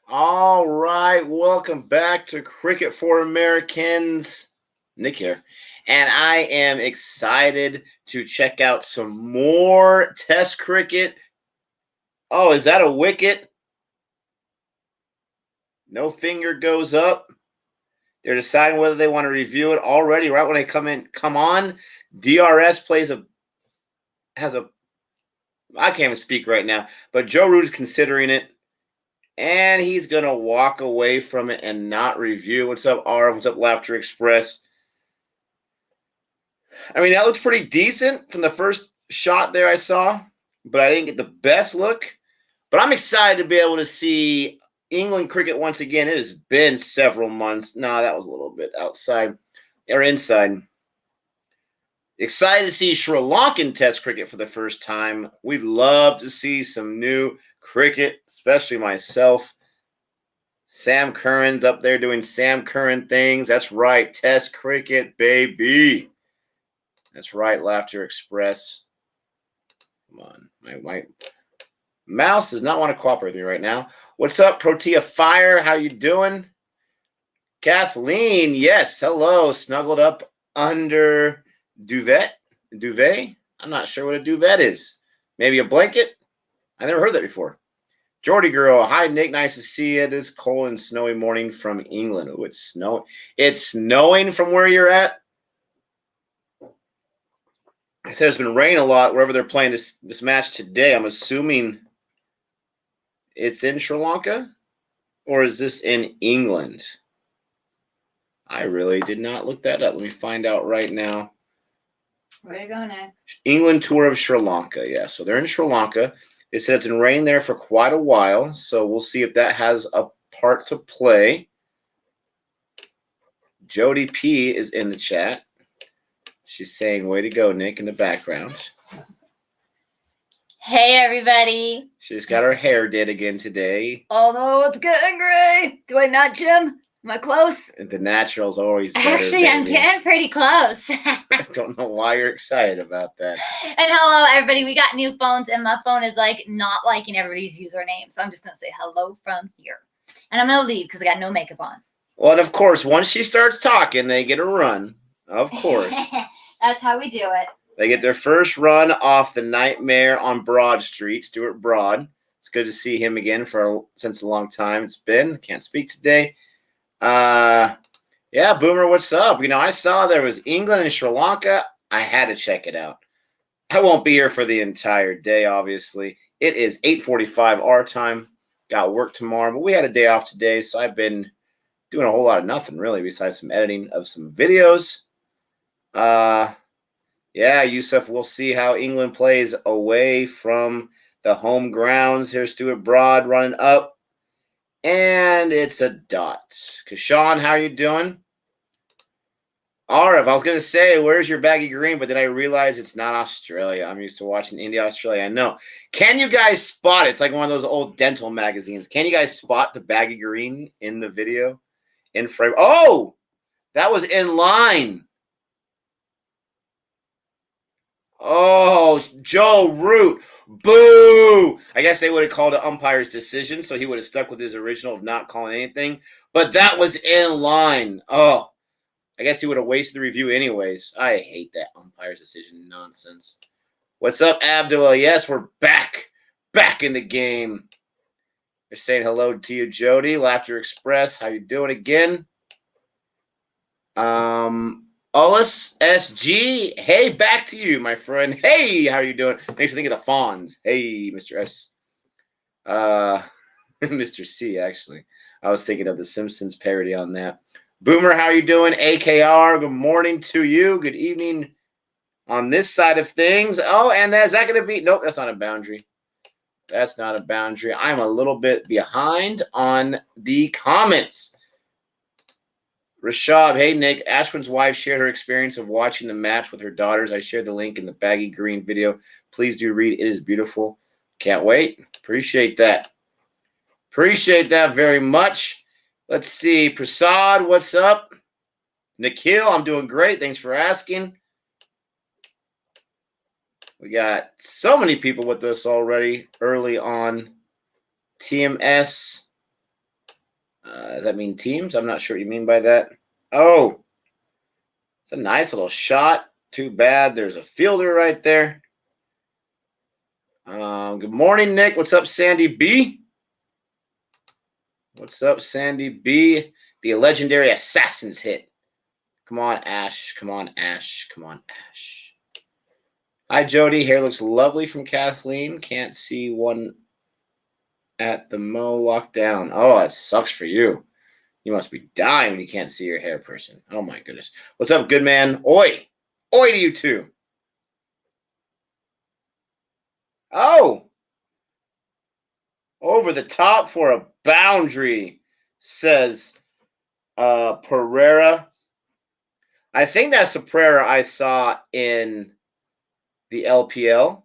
All right, welcome back to Cricket for Americans. Nick here, and I am excited to check out some more Test cricket. Oh, is that a wicket? No finger goes up. They're deciding whether they want to review it already. Right when I come on. DRS has a. I can't even speak right now, but Joe Root's considering it. And he's going to walk away from it and not review. What's up, Arv? What's up, Laughter Express? I mean, that looks pretty decent from the first shot there I saw, but I didn't get the best look. But I'm excited to be able to see England cricket once again. It has been several months. No, that was a little bit outside or inside. Excited to see Sri Lankan Test cricket for the first time. We'd love to see some new cricket, especially myself. Sam Curran's up there doing Sam Curran things. That's right, Test cricket, baby. That's right, Laughter Express. Come on, my mouse does not want to cooperate with me right now. What's up, Protea Fire? How you doing? Kathleen, yes, hello. Snuggled up under duvet. I'm not sure what a duvet is. Maybe a blanket? I never heard that before. Jordy girl, hi Nick, nice to see you. This cold and snowy morning from England. Oh, it's snowing. It's snowing from where you're at. I said it's been raining a lot wherever they're playing this match today. I'm assuming it's in Sri Lanka, or is this in England? I really did not look that up. Let me find out right now. Where are you going next? England tour of Sri Lanka. Yeah, so they're in Sri Lanka. They said it's been raining there for quite a while, so we'll see if that has a part to play. Jody P is in the chat. She's saying, way to go, Nick, in the background. Hey, everybody. She's got her hair did again today. Although it's getting gray. Do I not, Jim? Am I close? The natural's always better. Actually, I'm getting pretty close. I don't know why you're excited about that. And hello, everybody. We got new phones, and my phone is like not liking everybody's username. So I'm just going to say hello from here. And I'm going to leave because I got no makeup on. Well, and of course, once she starts talking, they get a run. Of course. That's how we do it. They get their first run off the nightmare on Broad Street, Stuart Broad. It's good to see him again since a long time. It's been. Can't speak today. Yeah, Boomer, what's up? You know, I saw there was England and Sri Lanka. I had to check it out. I won't be here for the entire day, obviously. It is 8:45 our time. Got work tomorrow, but we had a day off today, so I've been doing a whole lot of nothing, really, besides some editing of some videos. Yeah, Yusuf, we'll see how England plays away from the home grounds. Here's Stuart Broad running up. And it's a dot. Kashawn, how are you doing? Arif, I was going to say, where's your baggy green? But then I realized it's not Australia. I'm used to watching India, Australia. I know. Can you guys spot it? It's like one of those old dental magazines. Can you guys spot the baggy green in the video? In frame. Oh, that was in line. Oh, Joe Root. Boo! I guess they would have called it umpire's decision, so he would have stuck with his original of not calling anything. But that was in line. Oh, I guess he would have wasted the review anyways. I hate that umpire's decision nonsense. What's up, Abdullah? Yes, we're back. Back in the game. They're saying hello to you, Jody. Laughter Express. How you doing again? Ullis SG, hey, back to you, my friend. Hey, how are you doing? Thanks for thinking of the Fawns. Hey, Mr. S. Mr. C, actually. I was thinking of the Simpsons parody on that. Boomer, how are you doing? AKR, good morning to you. Good evening on this side of things. Oh, and is that going to be? Nope, that's not a boundary. That's not a boundary. I'm a little bit behind on the comments. Rashab, hey, Nick. Ashwin's wife shared her experience of watching the match with her daughters. I shared the link in the baggy green video. Please do read. It is beautiful. Can't wait. Appreciate that. Appreciate that very much. Let's see. Prasad, what's up? Nikhil, I'm doing great. Thanks for asking. We got so many people with us already early on. TMS. Does that mean teams? I'm not sure what you mean by that. Oh, it's a nice little shot. Too bad there's a fielder right there. Good morning, Nick. What's up, Sandy B? What's up, Sandy B? The legendary Assassin's hit. Come on, Ash. Come on, Ash. Come on, Ash. Hi, Jody. Hair looks lovely from Kathleen. Can't see one at the Mo lockdown. Oh, that sucks for you. You must be dying when you can't see your hair, person. Oh, my goodness. What's up, good man? Oi. Oi to you two. Oh. Over the top for a boundary, says Pereira. I think that's the Pereira I saw in the LPL.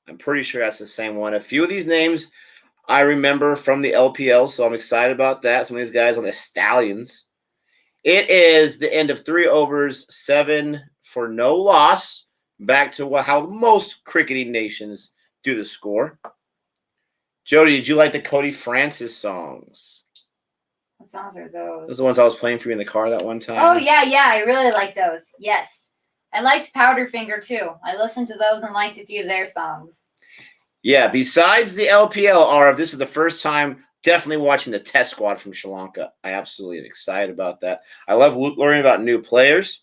I'm pretty sure that's the same one. A few of these names I remember from the LPL, so I'm excited about that. Some of these guys on the Stallions. It is the end of 3 overs, 7 for no loss. Back to how most cricketing nations do the score. Jody, did you like the Cody Francis songs? What songs are those? Those are the ones I was playing for you in the car that one time. Oh, yeah. I really like those. Yes. I liked Powderfinger, too. I listened to those and liked a few of their songs. Yeah, besides the LPL, RF, this is the first time definitely watching the test squad from Sri Lanka. I absolutely am excited about that. I love learning about new players.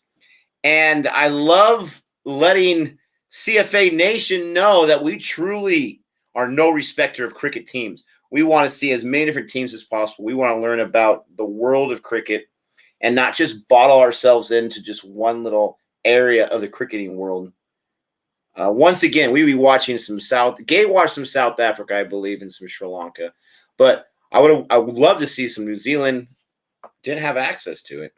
And I love letting CFA Nation know that we truly are no respecter of cricket teams. We want to see as many different teams as possible. We want to learn about the world of cricket and not just bottle ourselves into just one little area of the cricketing world. Once again, we be watching some Gale watched some South Africa, I believe, and some Sri Lanka. But I would love to see some New Zealand. Didn't have access to it.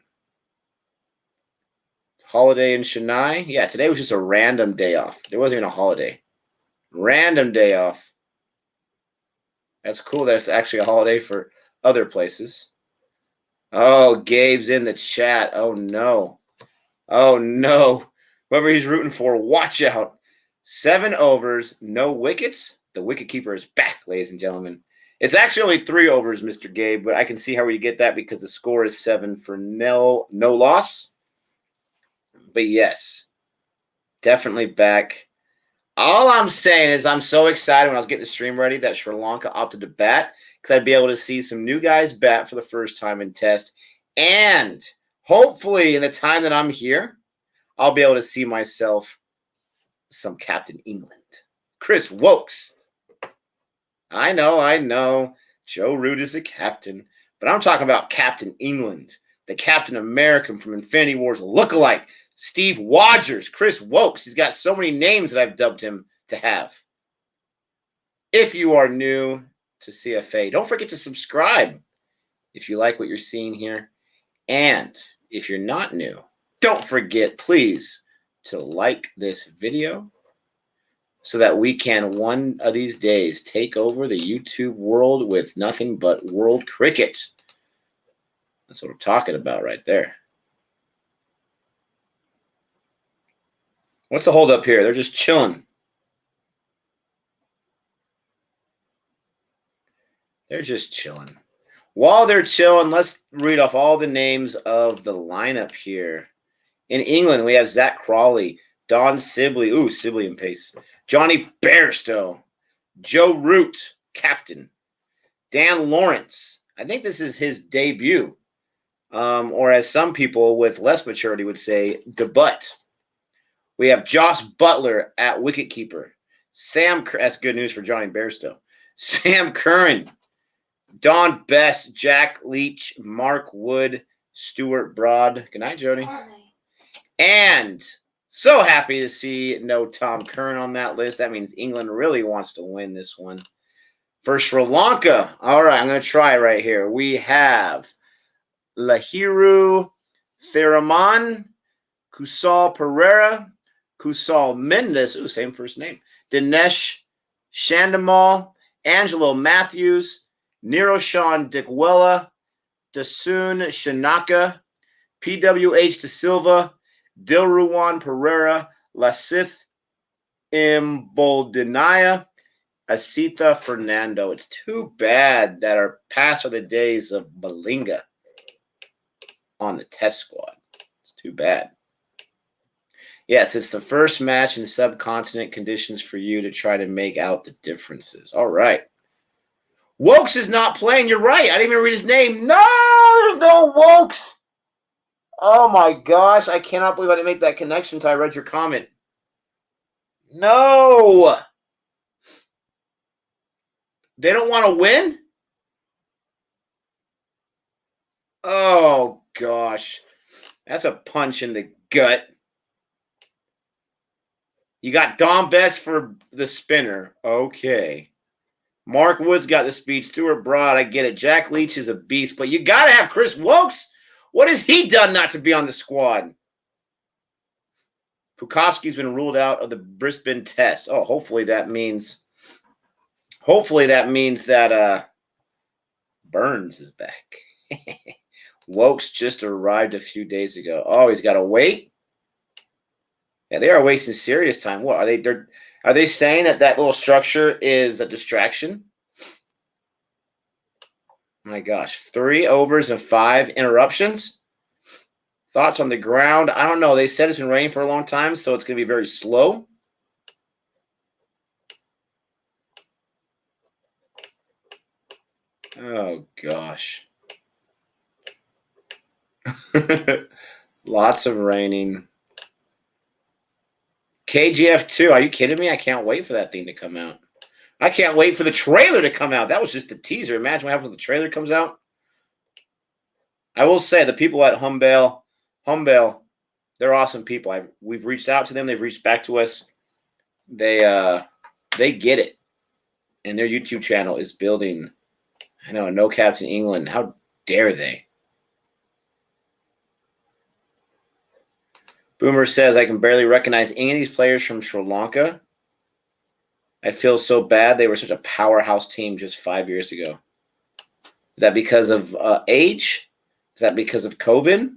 Holiday in Chennai. Yeah, today was just a random day off. There wasn't even a holiday. Random day off. That's cool that it's actually a holiday for other places. Oh, Gabe's in the chat. Oh, no. Oh, no. Whoever he's rooting for, watch out. 7 overs, no wickets. The wicketkeeper is back, ladies and gentlemen. It's actually only 3 overs, Mr. Gabe, but I can see how we get that because the score is 7 for no loss. But yes, definitely back. All I'm saying is I'm so excited when I was getting the stream ready that Sri Lanka opted to bat because I'd be able to see some new guys bat for the first time in test. And hopefully in the time that I'm here, I'll be able to see myself some Captain England. Chris Wokes. I know. Joe Root is the captain. But I'm talking about Captain England, the Captain American from Infinity War's lookalike. Steve Wodgers, Chris Wokes. He's got so many names that I've dubbed him to have. If you are new to CFA, don't forget to subscribe if you like what you're seeing here. And if you're not new, don't forget, please, to like this video so that we can one of these days take over the YouTube world with nothing but world cricket. That's what we're talking about right there. What's the hold up here? They're just chilling. They're just chilling. While they're chilling, let's read off all the names of the lineup here. In England, we have Zach Crawley, Don Sibley. Ooh, Sibley and pace. Johnny Bairstow. Joe Root, captain. Dan Lawrence. I think this is his debut. Or as some people with less maturity would say, debut. We have Josh Butler at wicketkeeper. That's good news for Johnny Bairstow. Sam Curran. Don Best, Jack Leach, Mark Wood, Stuart Broad. Good night, Jody. And so happy to see no Tom Curran on that list. That means England really wants to win this one. For Sri Lanka, all right, I'm going to try right here. We have Lahiru Theraman, Kusal Pereira, Kusal Mendes, ooh, same first name, Dinesh Shandamal, Angelo Matthews, Niroshan Dikwella, Dasun Shanaka, PWH De Silva, Dilruwan Pereira, Lasith Imboldinaya, Asita Fernando. It's too bad that our past are the days of Malinga on the test squad. It's too bad. Yes, it's the first match in subcontinent conditions for you to try to make out the differences. All right. Wokes is not playing. You're right. I didn't even read his name. No, there's no Wokes. Oh my gosh. I cannot believe I didn't make that connection until I read your comment. No. They don't want to win? Oh gosh. That's a punch in the gut. You got Dom Best for the spinner. Okay. Mark Woods got the speed. Stuart Broad, I get it. Jack Leach is a beast, but you got to have Chris Wokes. What has he done not to be on the squad? Pukowski's been ruled out of the Brisbane Test. Oh, hopefully that means that Burns is back. Wokes just arrived a few days ago. Oh, he's got to wait. Yeah, they are wasting serious time. What are they saying that little structure is a distraction? My gosh, 3 overs and 5 interruptions. Thoughts on the ground? I don't know. They said it's been raining for a long time, so it's going to be very slow. Oh gosh. Lots of raining. KGF2, are you kidding me? I can't wait for that thing to come out. I can't wait for the trailer to come out. That was just a teaser. Imagine what happens when the trailer comes out. I will say the people at Humbale, they're awesome people. We've reached out to them. They've reached back to us. They get it. And their YouTube channel is building. I know, no Captain England. How dare they? Boomer says, I can barely recognize any of these players from Sri Lanka. I feel so bad. They were such a powerhouse team just 5 years ago. Is that because of age? Is that because of COVID?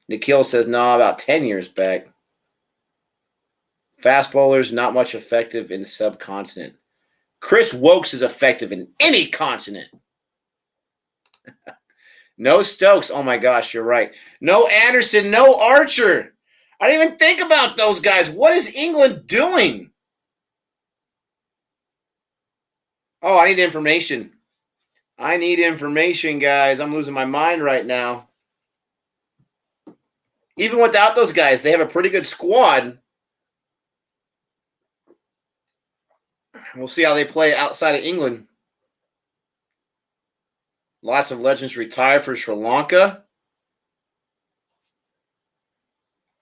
Nikhil says, no, about 10 years back. Fast bowlers, not much effective in subcontinent. Chris Wokes is effective in any continent. No Stokes. Oh, my gosh, you're right. No Anderson, no Archer. I didn't even think about those guys. What is England doing? Oh, I need information. I need information, guys. I'm losing my mind right now. Even without those guys, they have a pretty good squad. We'll see how they play outside of England. Lots of legends retired for Sri Lanka.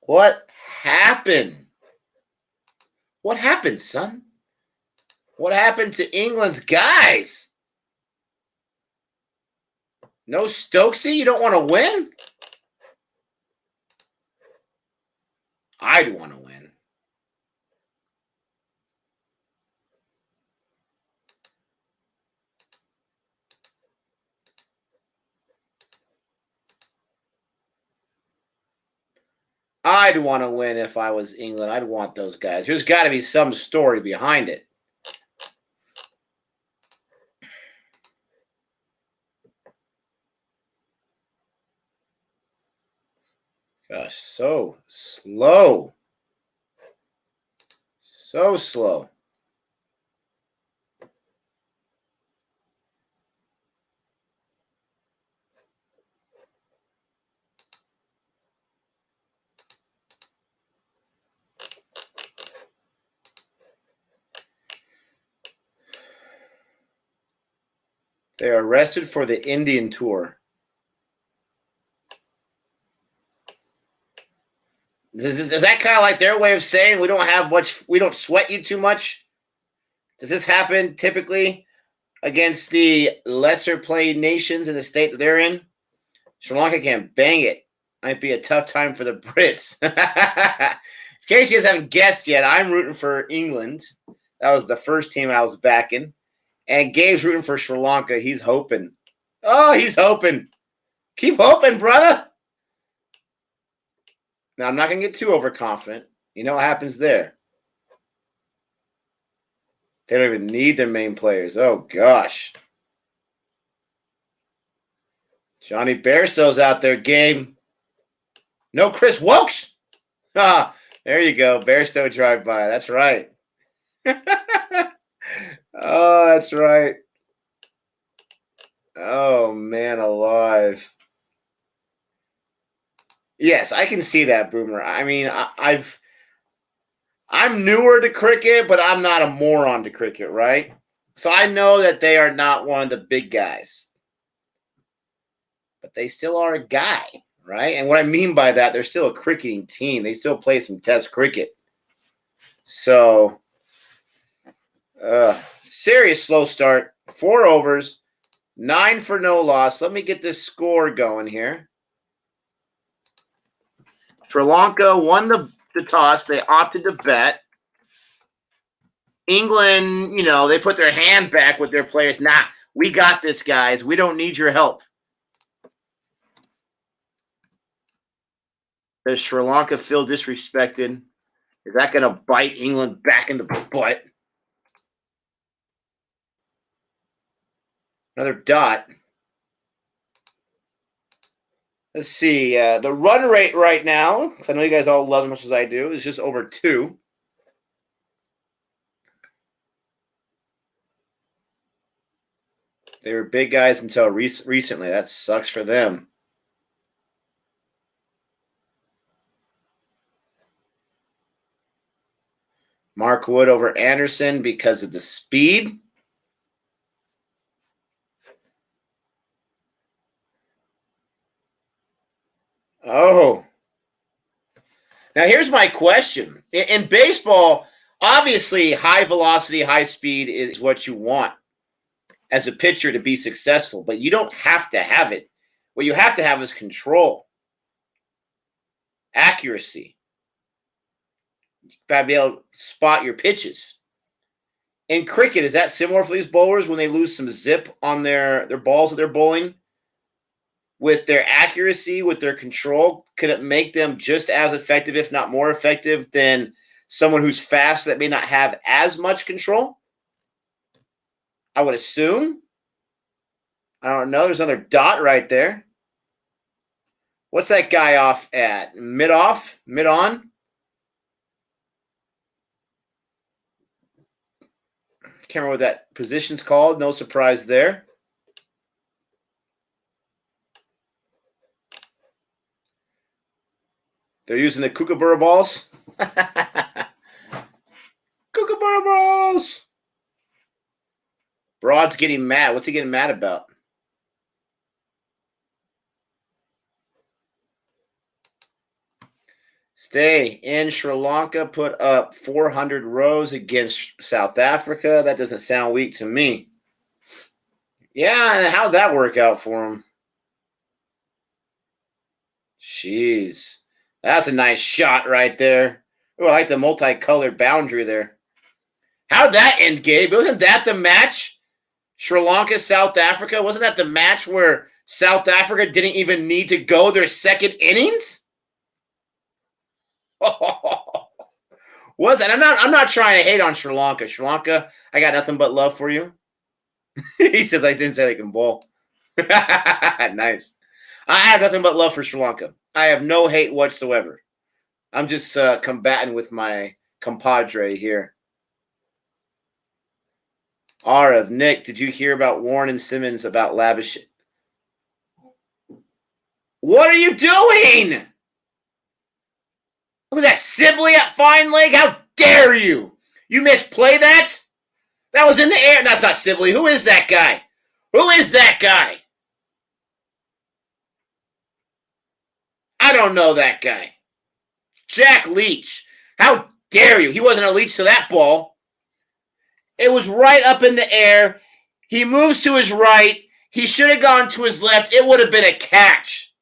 What happened? What happened, son? What happened to England's guys? No Stokesy? You don't want to win? I'd want to win. I'd want to win if I was England. I'd want those guys. There's got to be some story behind it. Gosh, so slow. So slow. They are arrested for the Indian tour. Is that kind of like their way of saying we don't sweat you too much? Does this happen typically against the lesser played nations in the state that they're in? Sri Lanka can't bang it. Might be a tough time for the Brits. In case you guys haven't guessed yet, I'm rooting for England. That was the first team I was backing. And Gabe's rooting for Sri Lanka. He's hoping. Oh, he's hoping. Keep hoping, brother. Now, I'm not going to get too overconfident. You know what happens there. They don't even need their main players. Oh, gosh. Johnny Bairstow's out there, game. No Chris Wokes. Ah, there you go. Bairstow drive by. That's right. Oh, that's right. Oh, man alive. Yes, I can see that, Boomer. I mean, I'm newer to cricket, but I'm not a moron to cricket, right? So I know that they are not one of the big guys. But they still are a guy, right? And what I mean by that, they're still a cricketing team. They still play some test cricket. So, serious slow start. 4 overs, 9 for no loss. Let me get this score going here. Sri Lanka won the toss. They opted to bet. England, they put their hand back with their players. Nah, we got this, guys. We don't need your help. Does Sri Lanka feel disrespected? Is that going to bite England back in the butt? Another dot. Let's see. The run rate right now, because I know you guys all love as much as I do, is just over 2. They were big guys until recently. That sucks for them. Mark Wood over Anderson because of the speed. Oh. Now, here's my question. In baseball, obviously, high velocity, high speed is what you want as a pitcher to be successful, but you don't have to have it. What you have to have is control, accuracy. You got to be able to spot your pitches. In cricket, is that similar for these bowlers when they lose some zip on their balls that they're bowling? With their accuracy, with their control, could it make them just as effective, if not more effective, than someone who's fast that may not have as much control? I would assume. I don't know. There's another dot right there. What's that guy off at? Mid-off? Mid-on? Can't remember what that position's called. No surprise there. They're using the Kookaburra balls. Kookaburra balls. Broad's getting mad. What's he getting mad about? Stay in. Sri Lanka put up 400 rows against South Africa. That doesn't sound weak to me. Yeah, and how'd that work out for him? Jeez. That's a nice shot right there. Oh, I like the multicolored boundary there. How'd that end, Gabe? Wasn't that the match? Sri Lanka, South Africa? Wasn't that the match where South Africa didn't even need to go their second innings? Was it? I'm not trying to hate on Sri Lanka. Sri Lanka, I got nothing but love for you. He says I didn't say they can bowl. Nice. I have nothing but love for Sri Lanka. I have no hate whatsoever. I'm just combating with my compadre here. Arav, Nick, did you hear about Warren and Simmons about lavish? What are you doing? Look at that Sibley at fine leg. How dare you? You misplay that? That was in the air. That's not Sibley. Who is that guy? Who is that guy? I don't know that guy. Jack Leach. How dare you? He wasn't a Leach to that ball. It was right up in the air. He moves to his right. He should have gone to his left. It would have been a catch.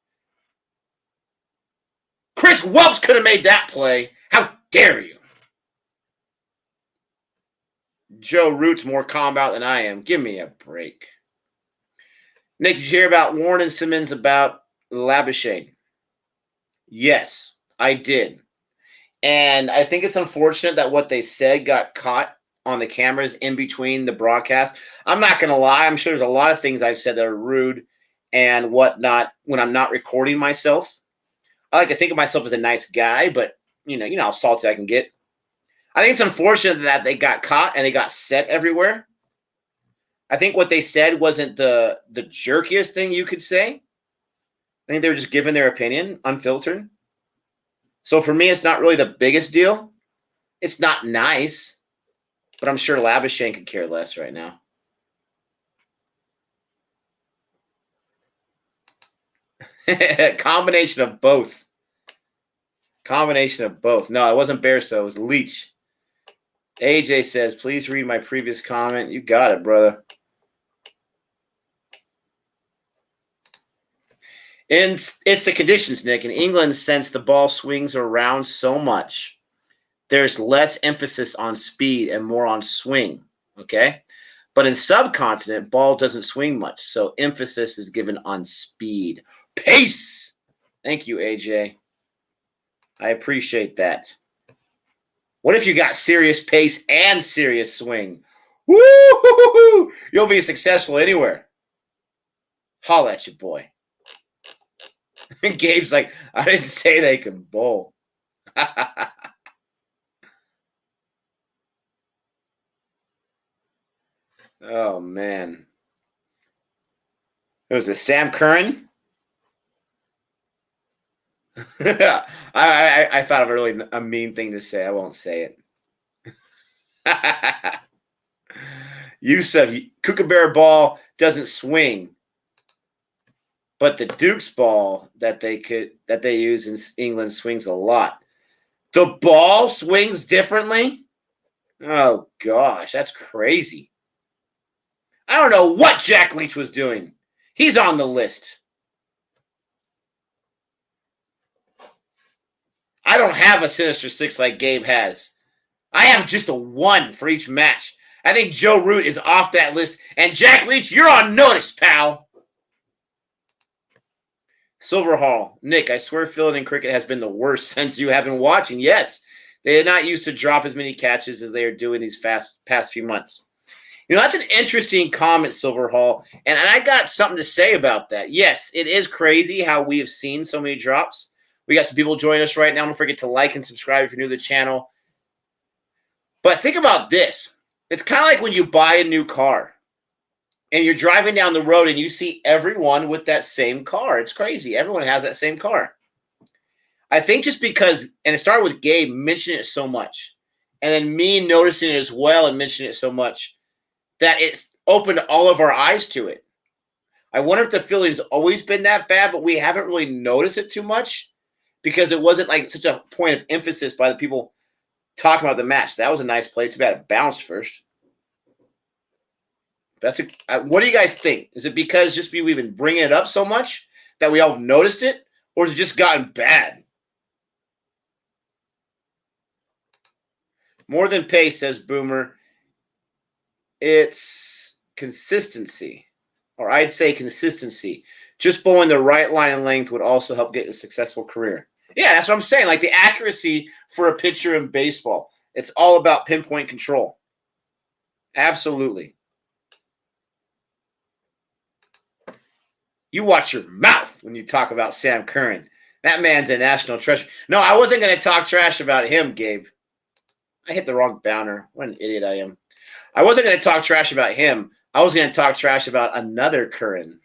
Chris Welps could have made that play. How dare you? Joe Root's more calm out than I am. Give me a break. Nick, did you hear about Warren and Simmons about Labuschagne? Yes, I did. And I think it's unfortunate that what they said got caught on the cameras in between the broadcast. I'm not going to lie. I'm sure there's a lot of things I've said that are rude and whatnot when I'm not recording myself. I like to think of myself as a nice guy, but you know how salty I can get. I think it's unfortunate that they got caught and they got set everywhere. I think what they said wasn't the jerkiest thing you could say. I think they were just giving their opinion, unfiltered. So for me, it's not really the biggest deal. It's not nice, but I'm sure Labuschagne could care less right now. Combination of both. Combination of both. No, it wasn't Bairstow. It was Leach. AJ says, please read my previous comment. You got it, brother. And it's the conditions, Nick. In England, since the ball swings around so much, there's less emphasis on speed and more on swing, okay? But in subcontinent, ball doesn't swing much, so emphasis is given on speed. Pace! Thank you, AJ. I appreciate that. What if you got serious pace and serious swing? Woo! You'll be successful anywhere. Holla at you, boy. Gabe's like, I didn't say they can bowl. Oh, man. It was a Sam Curran. I thought of a really a mean thing to say. I won't say it. Yusuf, Kookaburra ball doesn't swing, but the Duke's ball that they use in England swings a lot. The ball swings differently? Oh gosh, that's crazy. I don't know what Jack Leach was doing. He's on the list. I don't have a Sinister Six like Gabe has. I have just a 1 for each match. I think Joe Root is off that list. And Jack Leach, you're on notice, pal. Silverhall. Nick, I swear fielding in cricket has been the worst since you have been watching. Yes, they are not used to drop as many catches as they are doing these past few months. You know, that's an interesting comment, Silverhall. And I got something to say about that. Yes, it is crazy how we have seen so many drops. We got some people joining us right now. Don't forget to like and subscribe if you're new to the channel. But think about this. It's kind of like when you buy a new car and you're driving down the road and you see everyone with that same car. It's crazy. Everyone has that same car. I think just because, and it started with Gabe mentioning it so much, and then me noticing it as well and mentioning it so much, that it's opened all of our eyes to it. I wonder if the fielding's always been that bad, but we haven't really noticed it too much because it wasn't like such a point of emphasis by the people talking about the match. That was a nice play. Too bad it bounced first. What do you guys think? Is it because just we've been bringing it up so much that we all noticed it, or has it just gotten bad? More than pace, says Boomer. It's consistency, or I'd say consistency. Just bowling the right line and length would also help get a successful career. Yeah, that's what I'm saying. Like the accuracy for a pitcher in baseball. It's all about pinpoint control. Absolutely. You watch your mouth when you talk about Sam Curran. That man's a national treasure. No, I wasn't going to talk trash about him, Gabe. I hit the wrong bounder. What an idiot I am. I wasn't going to talk trash about him. I was going to talk trash about another Curran.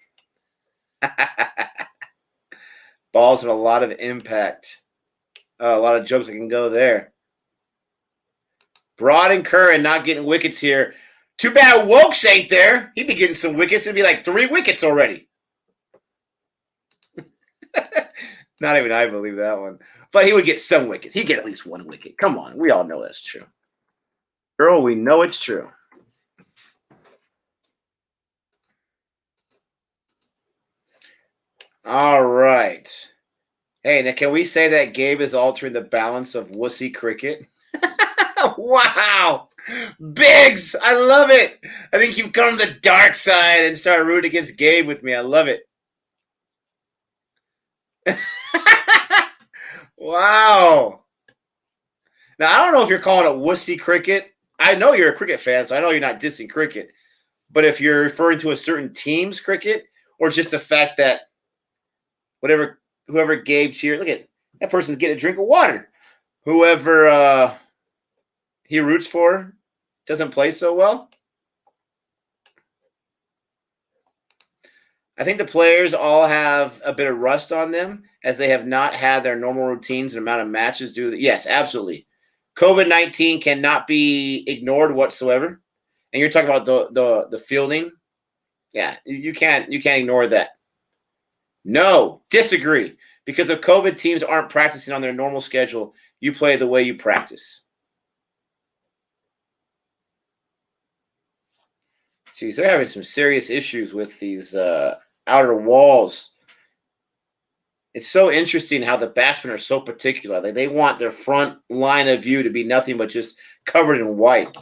Balls have a lot of impact. A lot of jokes that can go there. Broad and Curran not getting wickets here. Too bad Wokes ain't there. He'd be getting some wickets. It'd be like 3 wickets already. Not even I believe that one. But he would get some wickets. He'd get at least 1 wicket. Come on. We all know that's true. Girl, we know it's true. All right. Hey, now can we say that Gabe is altering the balance of wussy cricket? Wow. Biggs, I love it. I think you've come to the dark side and start rooting against Gabe with me. I love it. Wow. Now, I don't know if you're calling it wussy cricket I know you're a cricket fan, so I know you're not dissing cricket. But if you're referring to a certain team's cricket, or just the fact that whoever Gabe cheered, look at that person's getting a drink of water. Whoever he roots for doesn't play so well. I think the players all have a bit of rust on them as they have not had their normal routines and amount of matches due to yes, absolutely. COVID-19 cannot be ignored whatsoever. And you're talking about the fielding. Yeah, you can't ignore that. No, disagree. Because if COVID teams aren't practicing on their normal schedule, you play the way you practice. Jeez, they're having some serious issues with these outer walls. It's so interesting how the batsmen are so particular. Like they want their front line of view to be nothing but just covered in white.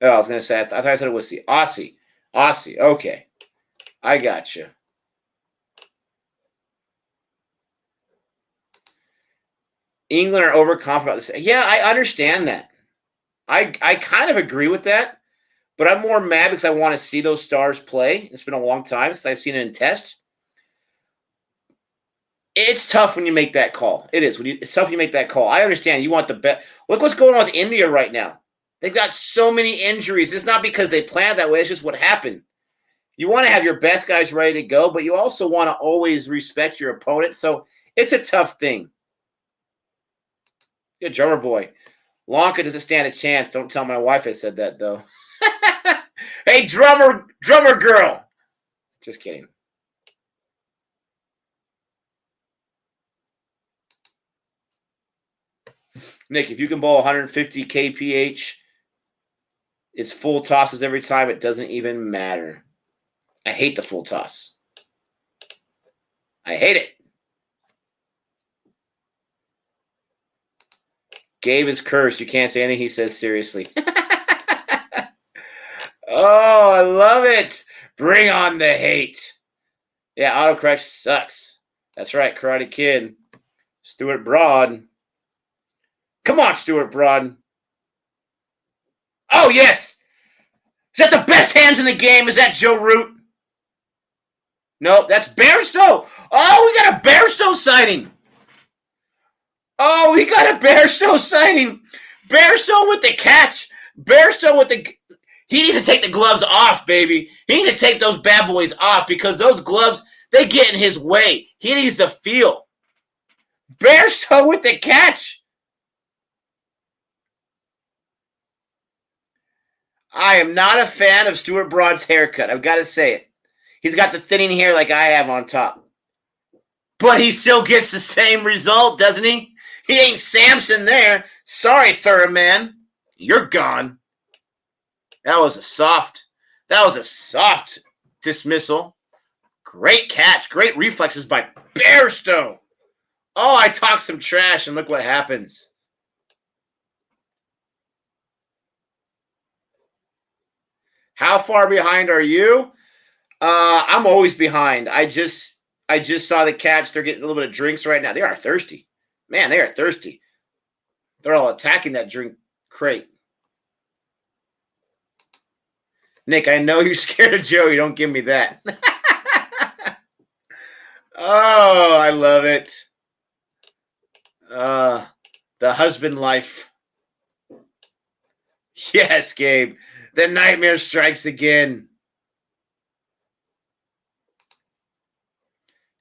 Oh, I was going to say, I thought I said it was the Aussie. Aussie, okay. I got you. England are overconfident about this. Yeah, I understand that. I kind of agree with that, but I'm more mad because I want to see those stars play. It's been a long time since I've seen it in Test. It's tough when you make that call. It is. It's tough when you make that call. I understand. You want the best. Look what's going on with India right now. They've got so many injuries. It's not because they planned that way. It's just what happened. You want to have your best guys ready to go, but you also want to always respect your opponent. So it's a tough thing. Good drummer boy. Lanka doesn't stand a chance. Don't tell my wife I said that, though. Hey, drummer girl. Just kidding. Nick, if you can bowl 150 kph, it's full tosses every time. It doesn't even matter. I hate the full toss. I hate it. Gabe is cursed. You can't say anything he says seriously. Oh, I love it. Bring on the hate. Yeah, autocorrect sucks. That's right, Karate Kid. Stuart Broad. Come on, Stuart Broad. Oh, yes. Is that the best hands in the game? Is that Joe Root? Nope, that's Bairstow. Oh, we got a Bairstow sighting. Oh, we got a Bairstow sighting. Bairstow with the catch. Bairstow with the... He needs to take the gloves off, baby. He needs to take those bad boys off because those gloves, they get in his way. He needs to feel. Bairstow with the catch. I am not a fan of Stuart Broad's haircut. I've got to say it. He's got the thinning hair like I have on top. But he still gets the same result, doesn't he? He ain't Samson there. Sorry, Thurman. You're gone. That was a soft dismissal. Great catch. Great reflexes by Bairstow. Oh, I talked some trash, and look what happens. How far behind are you? I'm always behind. I just saw the catch. They're getting a little bit of drinks right now. They are thirsty. Man, they are thirsty. They're all attacking that drink crate. Nick, I know you're scared of Joey. Don't give me that. Oh, I love it. The husband life. Yes, Gabe. The nightmare strikes again.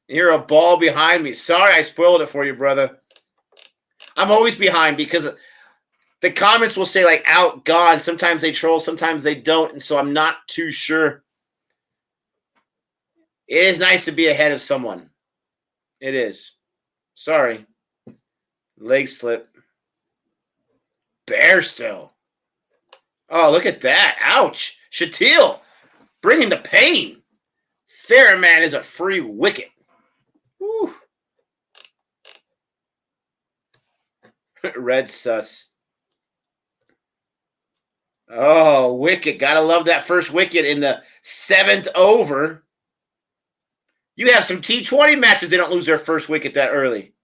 You're a ball behind me. Sorry, I spoiled it for you, brother. I'm always behind because the comments will say like out, gone. Sometimes they troll, sometimes they don't. And so I'm not too sure. It is nice to be ahead of someone. It is. Sorry. Leg slip. Bairstow. Oh, look at that. Ouch. Shatil bringing the pain. Theraman is a free wicket. Woo. Red sus. Oh, wicket. Gotta love that first wicket in the 7th over. You have some T20 matches, they don't lose their first wicket that early.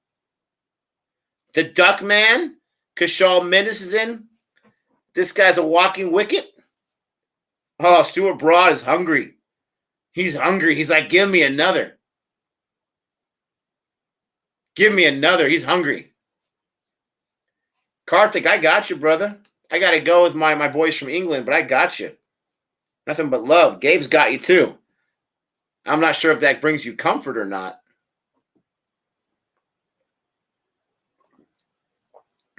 The Duck Man, Kashal Mendes is in. This guy's a walking wicket. Oh, Stuart Broad is hungry. He's hungry. He's like, give me another. Give me another. He's hungry. Karthik, I got you, brother. I got to go with my boys from England, but I got you. Nothing but love. Gabe's got you, too. I'm not sure if that brings you comfort or not.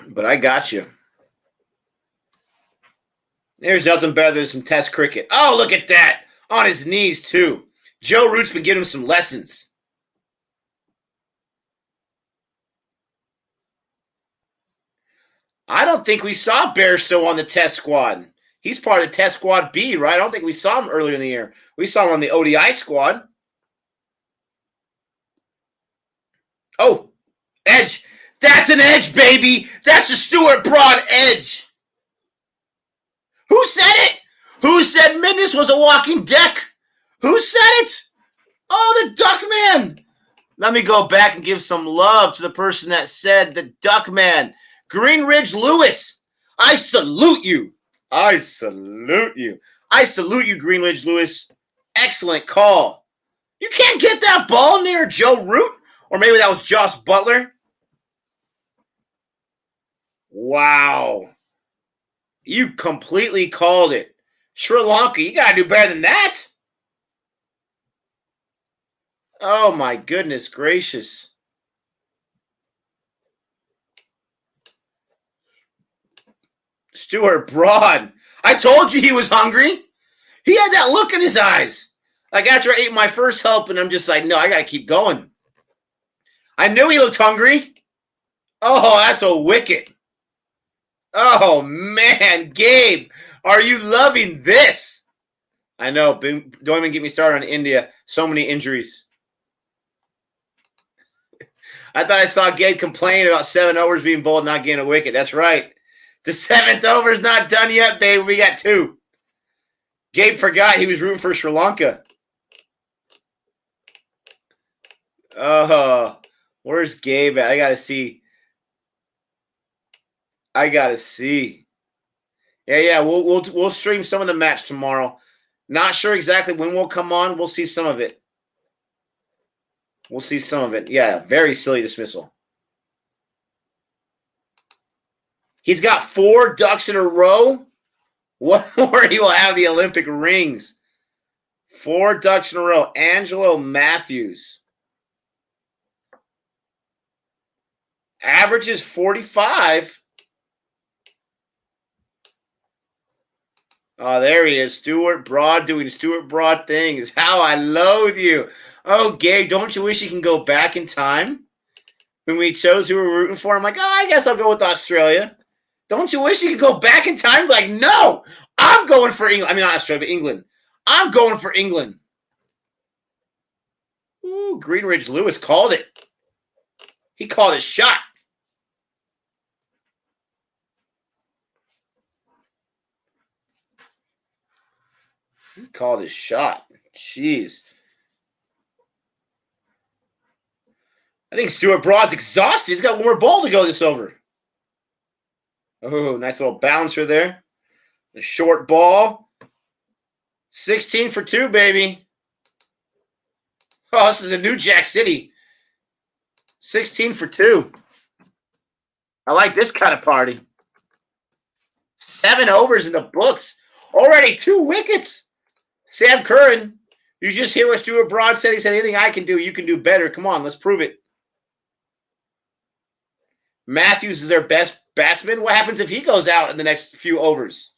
But I got you. There's nothing better than some Test cricket. Oh, look at that. On his knees, too. Joe Root's been giving him some lessons. I don't think we saw Bairstow on the Test squad. He's part of the Test squad B, right? I don't think we saw him earlier in the year. We saw him on the ODI squad. Oh, edge. That's an edge, baby. That's a Stuart Broad edge. Who said it? Who said Mendes was a walking deck? Who said it? Oh, the Duck Man. Let me go back and give some love to the person that said the Duck Man. Greenridge Lewis. I salute you. I salute you. I salute you, Greenridge Lewis. Excellent call. You can't get that ball near Joe Root? Or maybe that was Josh Butler. Wow. You completely called it. Sri Lanka, you got to do better than that. Oh, my goodness gracious. Stuart Broad. I told you he was hungry. He had that look in his eyes. Like after I ate my first help, and I'm just like, no, I got to keep going. I knew he looked hungry. Oh, that's a wicket. Oh, man. Gabe, are you loving this? I know. Don't even get me started on India. So many injuries. I thought I saw Gabe complain about 7 overs being bowled, not getting a wicket. That's right. The 7th over is not done yet, baby. We got 2. Gabe forgot he was rooting for Sri Lanka. Oh, where's Gabe at? I got to see. Yeah. We'll stream some of the match tomorrow. Not sure exactly when we'll come on. We'll see some of it. Yeah, very silly dismissal. He's got 4 ducks in a row. What more? He will have the Olympic rings. 4 ducks in a row. Angelo Matthews. Averages 45. Oh, there he is. Stuart Broad doing Stuart Broad things. How I loathe you. Oh, Gabe, don't you wish you can go back in time? When we chose who we were rooting for, I'm like, oh, I guess I'll go with Australia. Don't you wish you could go back in time? Like, no, I'm going for England. I mean, not Australia, but England. I'm going for England. Ooh, Greenridge Lewis called it. He called his shot. He called his shot. Jeez. I think Stuart Broad's exhausted. He's got one more ball to go this over. Oh, nice little bouncer there. A short ball. 16 for 2, baby. Oh, this is a New Jack City. 16 for 2. I like this kind of party. 7 overs in the books. Already 2 wickets. Sam Curran, you just hear what Stuart Broad said. He said, anything I can do, you can do better. Come on, let's prove it. Matthews is their best batsman. What happens if he goes out in the next few overs?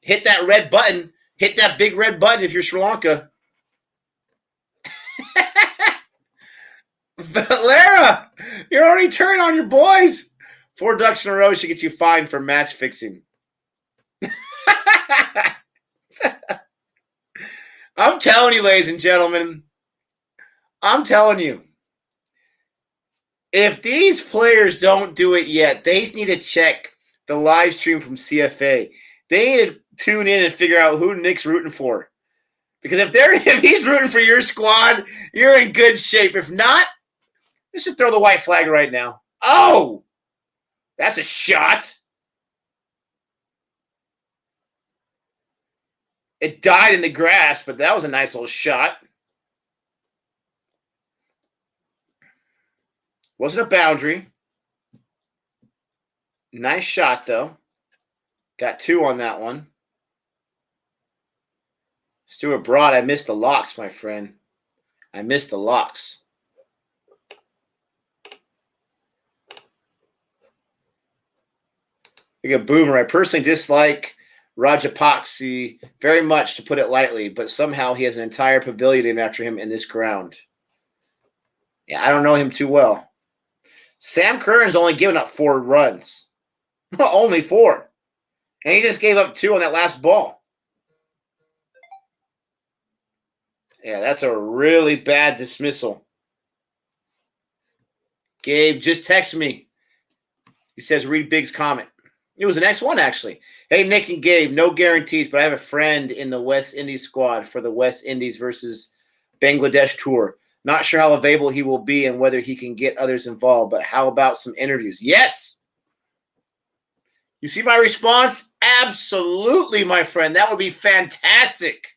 Hit that red button. Hit that big red button if you're Sri Lanka. Valera, you're already turning on your boys. 4 ducks in a row should get you fined for match fixing. I'm telling you, ladies and gentlemen, I'm telling you, if these players don't do it yet, they need to check the live stream from CFA. They need to tune in and figure out who Nick's rooting for. Because if he's rooting for your squad, you're in good shape. If not, let's just throw the white flag right now. Oh, that's a shot. It died in the grass, but that was a nice little shot. Wasn't a boundary. Nice shot, though. Got 2 on that one. Stuart Broad, I missed the locks, my friend. I missed the locks. Look at Boomer. I personally dislike Rajapakse very much, to put it lightly, but somehow he has an entire pavilion named after him in this ground. Yeah, I don't know him too well. Sam Curran's only given up 4 runs. Only 4. And he just gave up 2 on that last ball. Yeah, that's a really bad dismissal. Gabe, just text me. He says, read Big's comment. It was the next one, actually. Hey, Nick and Gabe, no guarantees, but I have a friend in the West Indies squad for the West Indies versus Bangladesh tour. Not sure how available he will be and whether he can get others involved, but how about some interviews? Yes! You see my response? Absolutely, my friend. That would be fantastic.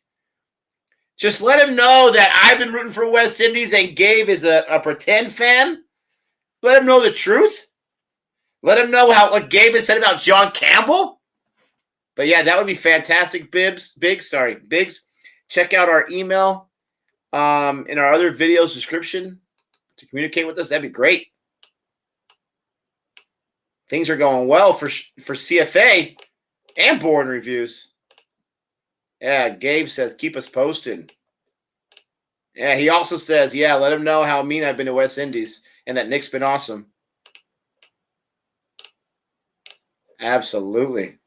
Just let him know that I've been rooting for West Indies and Gabe is a pretend fan. Let him know the truth. Let him know what Gabe has said about John Campbell. But yeah, that would be fantastic, Biggs. Check out our email in our other videos description to communicate with us. That'd be great. Things are going well for CFA and board reviews. Yeah, Gabe says, keep us posted. Yeah, he also says, yeah, let him know how mean I've been to West Indies and that Nick's been awesome. Absolutely.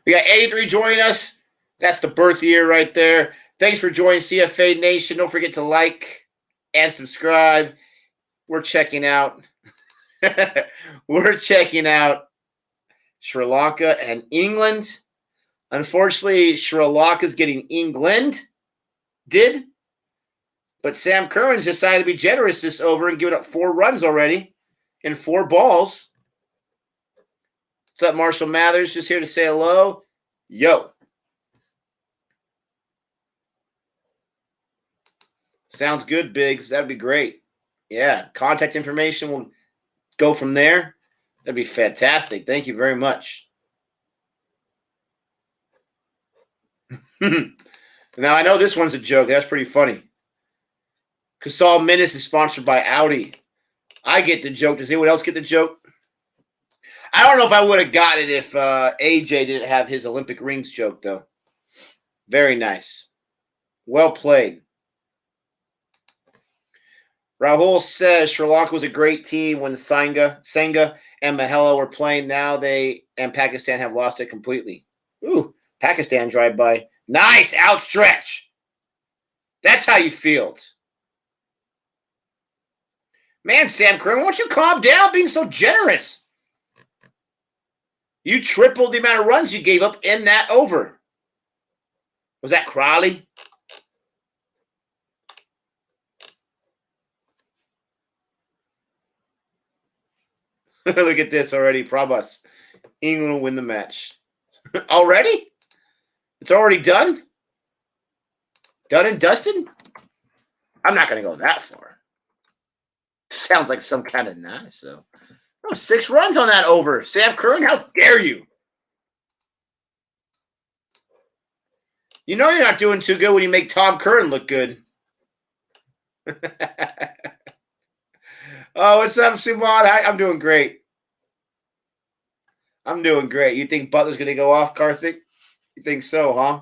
We got 83 joining us. That's the birth year right there. Thanks for joining CFA Nation. Don't forget to like and subscribe. We're checking out. We're checking out Sri Lanka and England. Unfortunately, Sri Lanka's getting England. But Sam Curran's decided to be generous this over and give it up 4 runs already in 4 balls. What's up, Marshall Mathers? Just here to say hello. Yo. Sounds good, Biggs. That'd be great. Yeah, contact information will go from there. That'd be fantastic. Thank you very much. Now, I know this one's a joke. That's pretty funny. Casal Menace is sponsored by Audi. I get the joke. Does anyone else get the joke? I don't know if I would have got it if AJ didn't have his Olympic rings joke, though. Very nice. Well played. Rahul says Sri Lanka was a great team when Senga and Mahela were playing. Now they and Pakistan have lost it completely. Ooh, Pakistan drive-by. Nice outstretch. That's how you field. Man, Sam Curran, why don't you calm down being so generous? You tripled the amount of runs you gave up in that over. Was that Crawley? Look at this already, Prabhas. England will win the match. Already? It's already done? Done and dusted? I'm not going to go that far. Sounds like some kind of nice, so. Oh, 6 runs on that over. Sam Curran, how dare you? You know you're not doing too good when you make Tom Curran look good. Oh, what's up, Suman? I'm doing great. I'm doing great. You think Butler's going to go off, Karthik? You think so, huh?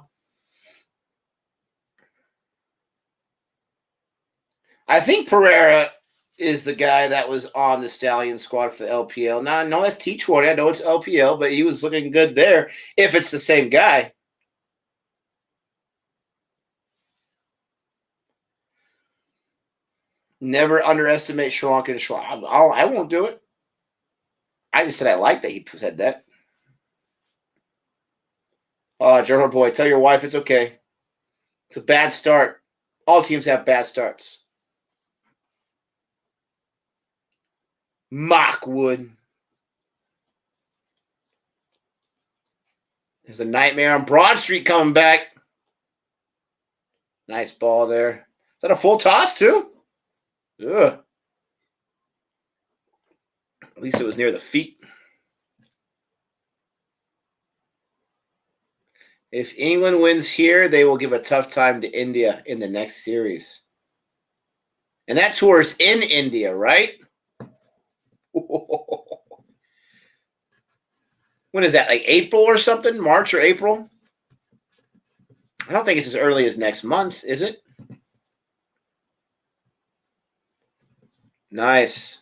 I think Pereira is the guy that was on the Stallion squad for the LPL. Now, I know that's T20. I know it's LPL, but he was looking good there if it's the same guy. Never underestimate Sri Lanka and Sri Lanka. I won't do it. I just said I like that he said that. Oh, German boy, tell your wife it's okay. It's a bad start. All teams have bad starts. Mockwood. There's a nightmare on Broad Street coming back. Nice ball there. Is that a full toss, too? Ugh. At least it was near the feet. If England wins here, they will give a tough time to India in the next series. And that tour is in India, right? When is that? Like April or something? March or April? I don't think it's as early as next month, is it? Nice.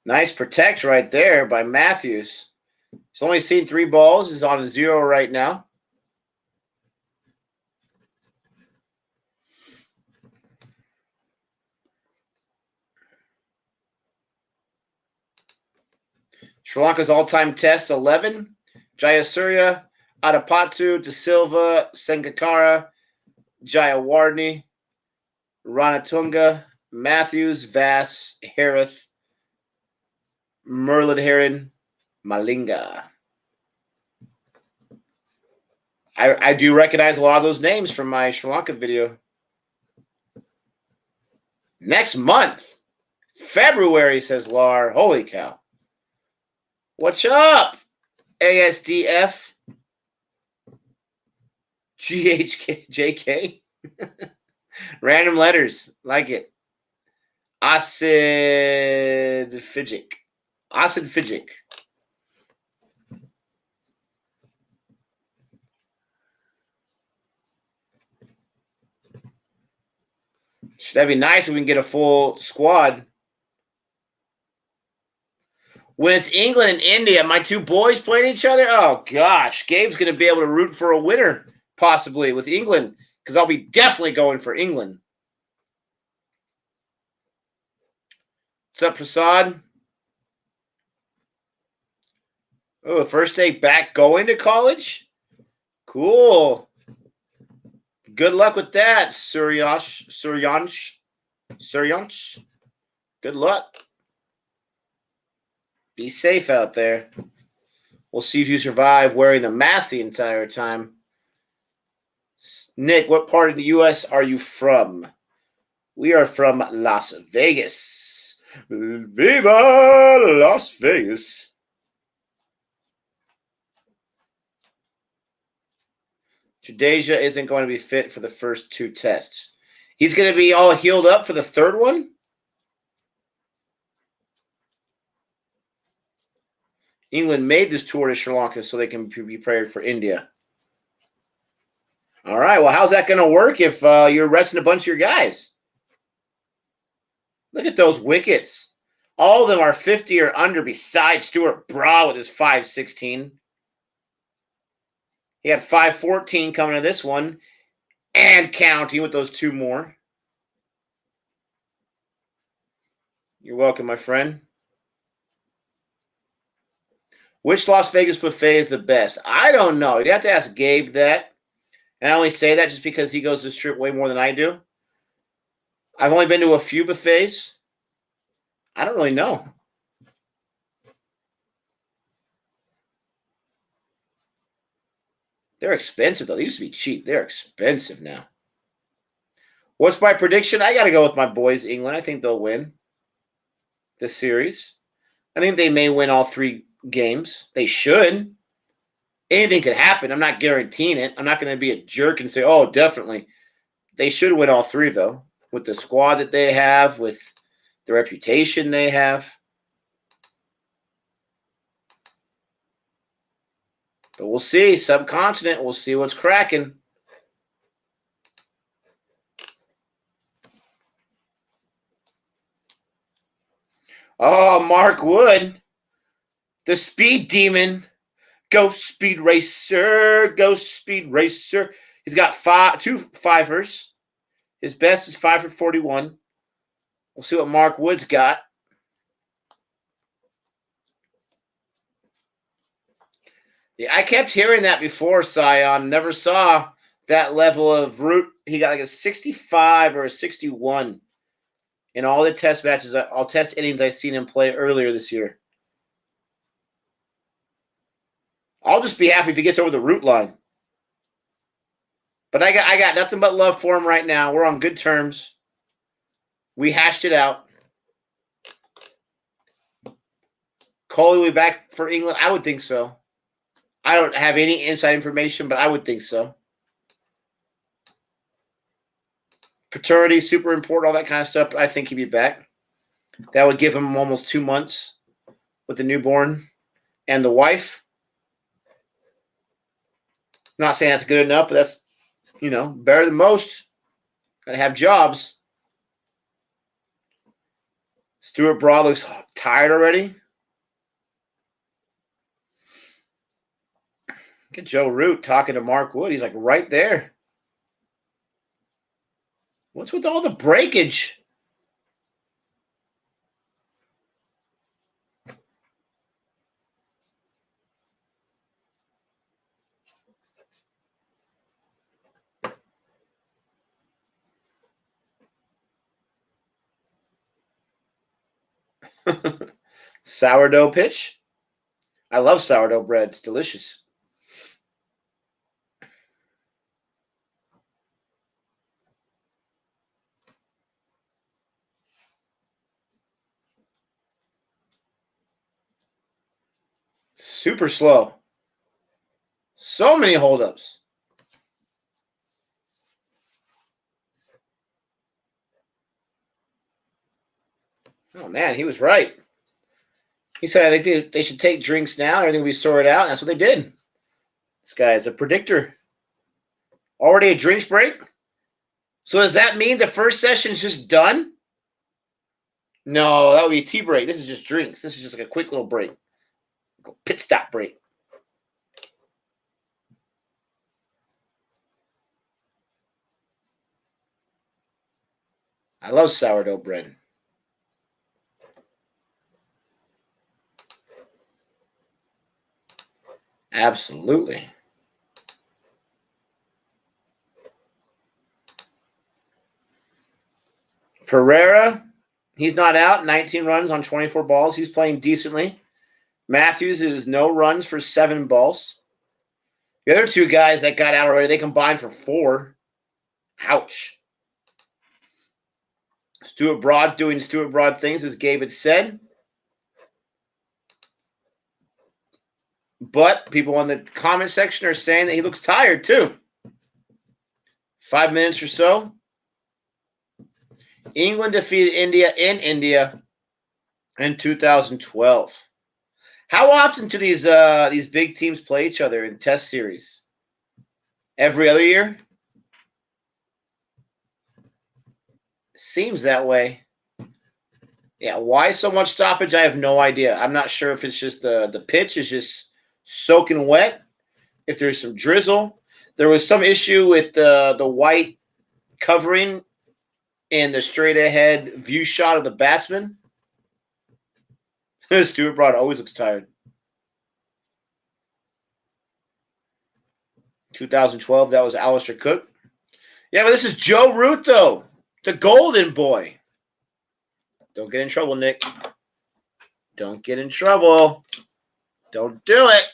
Nice protect right there by Matthews. He's only seen 3 balls. He's on a 0 right now. Sri Lanka's all-time test, 11. Jayasuriya, Adapatu, De Silva, Sangakkara, Jayawardene, Ranatunga, Matthews, Vass, Harith, Muralidharan, Malinga. I do recognize a lot of those names from my Sri Lanka video. Next month, February, says Lar. Holy cow. What's up? ASDF? GHJK? Random letters. Like it. Acid Fidgic. Acid Fidgic. That'd be nice if we can get a full squad. When it's England and India, my 2 boys playing each other, oh gosh, Gabe's going to be able to root for a winner, possibly, with England, because I'll be definitely going for England. What's up, Prasad? Oh, first day back going to college? Cool. Good luck with that, Suryansh. Good luck. Be safe out there. We'll see if you survive wearing the mask the entire time. Nick, what part of the U.S. are you from? We are from Las Vegas. Viva Las Vegas. Jadeja isn't going to be fit for the first 2 tests. He's going to be all healed up for the 3rd one? England made this tour to Sri Lanka so they can be prepared for India. All right, well, how's that going to work if you're resting a bunch of your guys? Look at those wickets. All of them are 50 or under besides Stuart Braw with his 516. He had 514 coming to this one and counting with those 2 more. You're welcome, my friend. Which Las Vegas buffet is the best? I don't know. You'd have to ask Gabe that. And I only say that just because he goes to the Strip way more than I do. I've only been to a few buffets. I don't really know. They're expensive, though. They used to be cheap. They're expensive now. What's my prediction? I got to go with my boys, England. I think they'll win this series. I think they may win all 3 games. They should. Anything could happen. I'm not guaranteeing it. I'm not going to be a jerk and say, oh, definitely. They should win all 3, though, with the squad that they have, with the reputation they have. But we'll see. Subcontinent, we'll see what's cracking. Oh, Mark Wood, the speed demon. Go speed racer. Go speed racer. He's got 2 fivers. His best is 5 for 41. We'll see what Mark Wood's got. Yeah, I kept hearing that before, Scion. Never saw that level of Root. He got like a 65 or a 61 in all the test matches, all test innings I've seen him play earlier this year. I'll just be happy if he gets over the Root line. But I got nothing but love for him right now. We're on good terms. We hashed it out. Kohli will be back for England? I would think so. I don't have any inside information, but I would think so. Paternity, super important, all that kind of stuff. But I think he'd be back. That would give him almost 2 months with the newborn and the wife. Not saying that's good enough, but that's, better than most. Gotta have jobs. Stuart Broad looks tired already. Look at Joe Root talking to Mark Wood. He's like right there. What's with all the breakage? Sourdough pitch. I love sourdough bread. It's delicious. Super slow. So many holdups. Oh, man, he was right. He said, I think they should take drinks now. Everything will be sorted out. And that's what they did. This guy is a predictor. Already a drinks break? So does that mean the first session is just done? No, that would be a tea break. This is just drinks. This is just like a quick little break. Pit stop break. I love sourdough bread. Absolutely. Pereira, he's not out. 19 runs on 24 balls. He's playing decently. Matthews is no runs for 7 balls. The other 2 guys that got out already, they combined for 4. Ouch. Stuart Broad doing Stuart Broad things, as Gabe had said. But people in the comment section are saying that he looks tired too. 5 minutes or so. England defeated India in India in 2012. How often do these big teams play each other in Test series? Every other year? Seems that way. Yeah, why so much stoppage? I have no idea. I'm not sure if it's just the pitch is just soaking wet, if there's some drizzle. There was some issue with the white covering in the straight ahead view shot of the batsman. Stuart Broad always looks tired. 2012, that was Alistair Cook. Yeah, but this is Joe Root, though. The golden boy. Don't get in trouble, Nick. Don't get in trouble. Don't do it.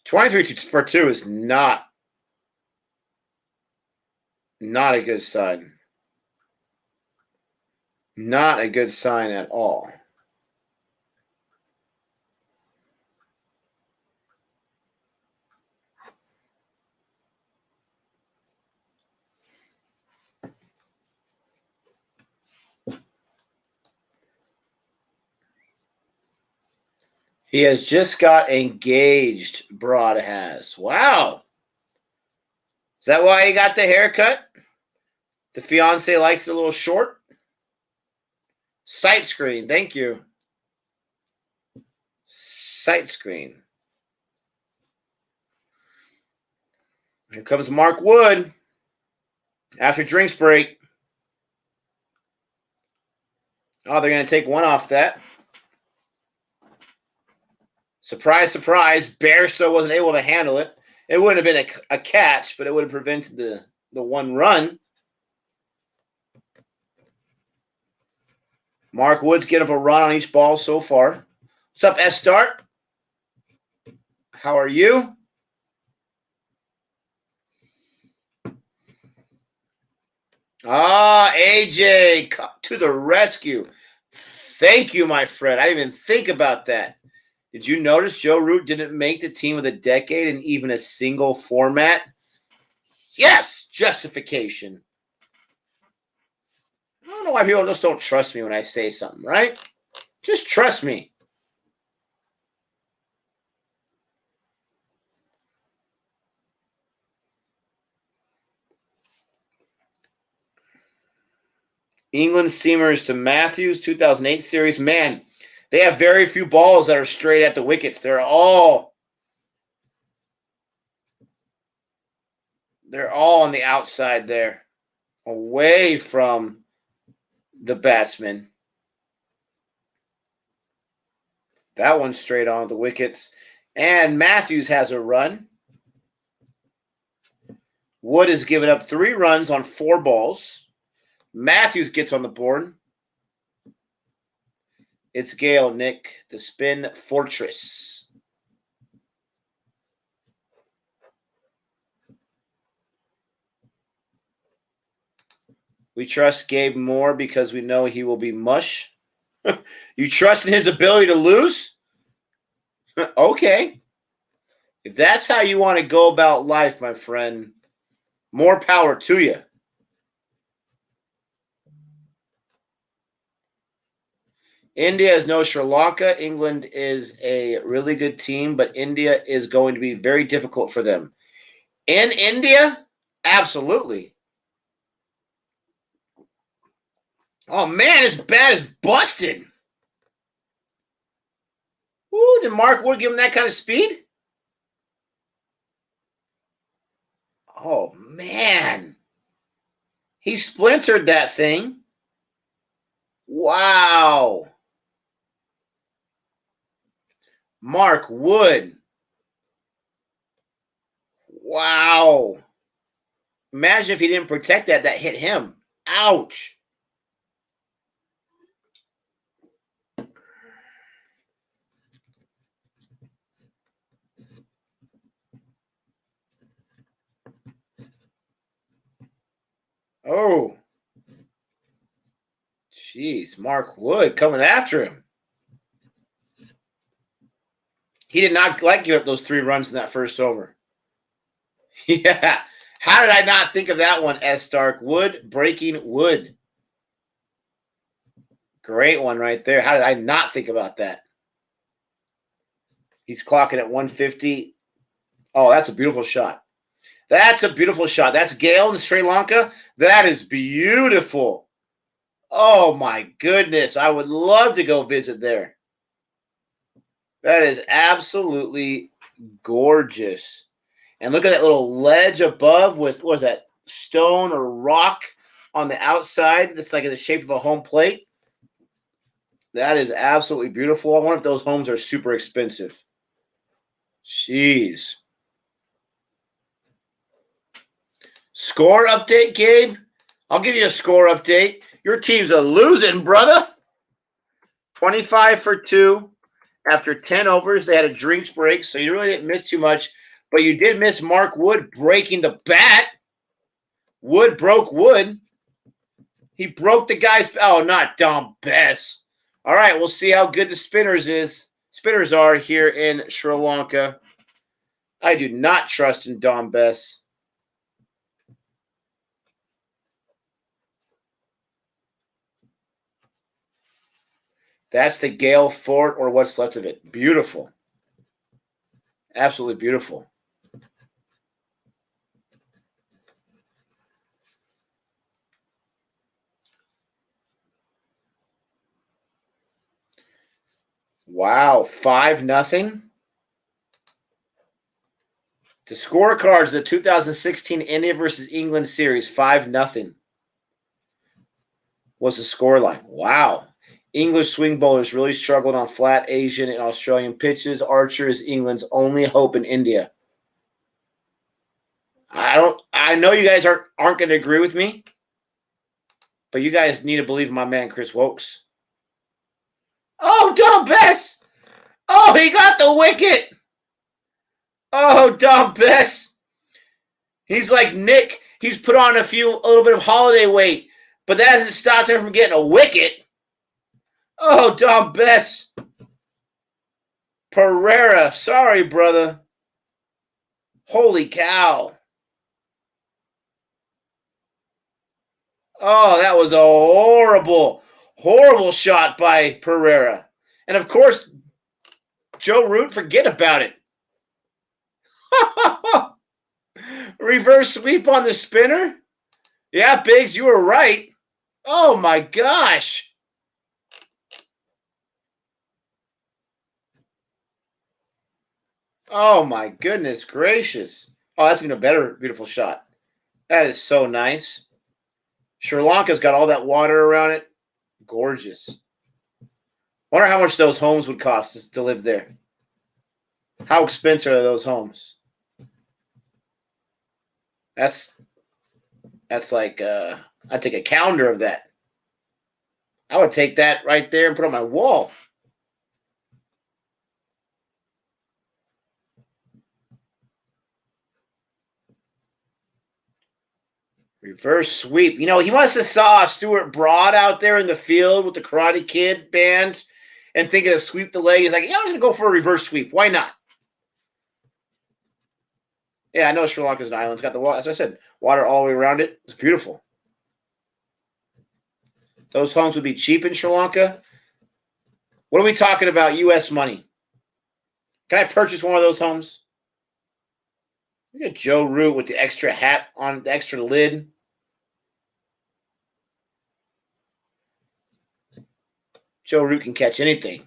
$23 for 2 is not a good sign. Not a good sign at all. He has just got engaged, Broad has. Wow. Is that why he got the haircut? The fiance likes it a little short? Sight screen, thank you. Sight screen. Here comes Mark Wood after drinks break. Oh, they're going to take one off that. Surprise, surprise. Bairstow wasn't able to handle it. It wouldn't have been a catch, but it would have prevented the one run. Mark Wood's getting up a run on each ball so far. What's up, S. Start? How are you? Ah, AJ to the rescue. Thank you, my friend. I didn't even think about that. Did you notice Joe Root didn't make the team of the decade in even a single format? Yes, justification. I don't know why people just don't trust me when I say something, right? Just trust me. England seamers to Matthews, 2008 series. Man, they have very few balls that are straight at the wickets. They're all on the outside there, away from the batsman. That one's straight on the wickets. And Matthews has a run. Wood has given up 3 runs on 4 balls. Matthews gets on the board. It's Gale, Nick, the spin fortress. We trust Gabe more because we know he will be mush. You trust in his ability to lose? Okay. If that's how you want to go about life, my friend, more power to you. India is no Sri Lanka. England is a really good team, but India is going to be very difficult for them. In India? Absolutely. Oh, man, it's bad as busted. Ooh, did Mark Wood give him that kind of speed? Oh, man. He splintered that thing. Wow. Mark Wood. Wow. Imagine if he didn't protect that hit him. Ouch. Oh. Jeez, Mark Wood coming after him. He did not like giving up those 3 runs in that first over. Yeah. How did I not think of that one, S. Stark? Wood breaking Wood. Great one right there. How did I not think about that? He's clocking at 150. Oh, that's a beautiful shot. That's a beautiful shot. That's Gale in Sri Lanka. That is beautiful. Oh, my goodness. I would love to go visit there. That is absolutely gorgeous. And look at that little ledge above with, what is that, stone or rock on the outside. It's like in the shape of a home plate. That is absolutely beautiful. I wonder if those homes are super expensive. Jeez. Score update, Gabe? I'll give you a score update. Your team's a losing, brother. 25 for 2. After 10 overs, they had a drinks break, so you really didn't miss too much. But you did miss Mark Wood breaking the bat. Wood broke Wood. He broke the guy's... Oh, not Dom Bess. All right, we'll see how good the spinners are here in Sri Lanka. I do not trust in Dom Bess. That's the Gale Fort or what's left of it. Beautiful. Absolutely beautiful. Wow, 5-0. The scorecards of the 2016 India versus England series, 5-0 was the scoreline. Wow. English swing bowlers really struggled on flat Asian and Australian pitches. Archer is England's only hope in India. I know you guys aren't going to agree with me, but you guys need to believe in my man Chris Wokes. Oh, Dom Bess! Oh, he got the wicket! Oh, Dom Bess! He's like Nick. He's put on a little bit of holiday weight, but that hasn't stopped him from getting a wicket. Oh, Dom Bess. Pereira. Sorry, brother. Holy cow. Oh, that was a horrible shot by Pereira. And of course, Joe Root, forget about it. Reverse sweep on the spinner? Yeah, Biggs, you were right. Oh my gosh. Oh my goodness gracious. Oh, that's even a better, beautiful shot. That is so nice. Sri Lanka's got all that water around it. Gorgeous. Wonder how much those homes would cost to live there. How expensive are those homes? That's like I'd take a calendar of that. I would take that right there and put it on my wall. Reverse sweep. You know, he must have saw Stuart Broad out there in the field with the Karate Kid band and thinking of sweep the leg. He's like, yeah, I'm just going to go for a reverse sweep. Why not? Yeah, I know Sri Lanka's an island. It's got the water, as I said, water all the way around it. It's beautiful. Those homes would be cheap in Sri Lanka. What are we talking about? U.S. money. Can I purchase one of those homes? Look at Joe Root with the extra hat on, the extra lid. Joe Root can catch anything.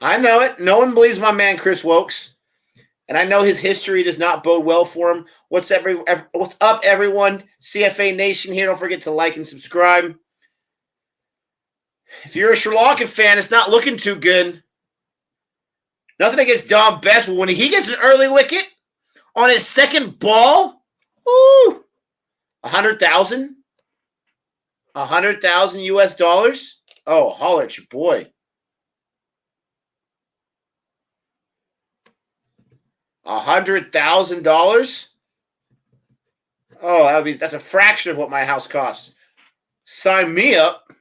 I know it. No one believes my man Chris Wokes. And I know his history does not bode well for him. What's up, everyone? CFA Nation here. Don't forget to like and subscribe. If you're a Sri Lankan fan, it's not looking too good. Nothing against Dom Bess, but when he gets an early wicket on his second ball, woo, 100,000? 100,000 US dollars? Oh, holler at your boy. $100,000? Oh, that's a fraction of what my house costs. Sign me up.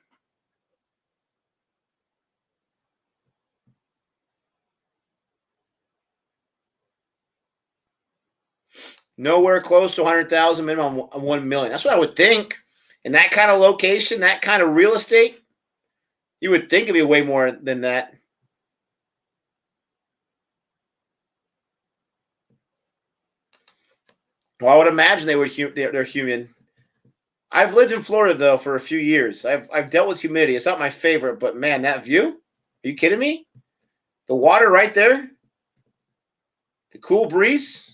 Nowhere close to 100,000, minimum 1 million. That's what I would think. In that kind of location, that kind of real estate, you would think it'd be way more than that. Well, I would imagine they're human. I've lived in Florida though for a few years. I've dealt with humidity. It's not my favorite, but man, that view? Are you kidding me? The water right there, the cool breeze.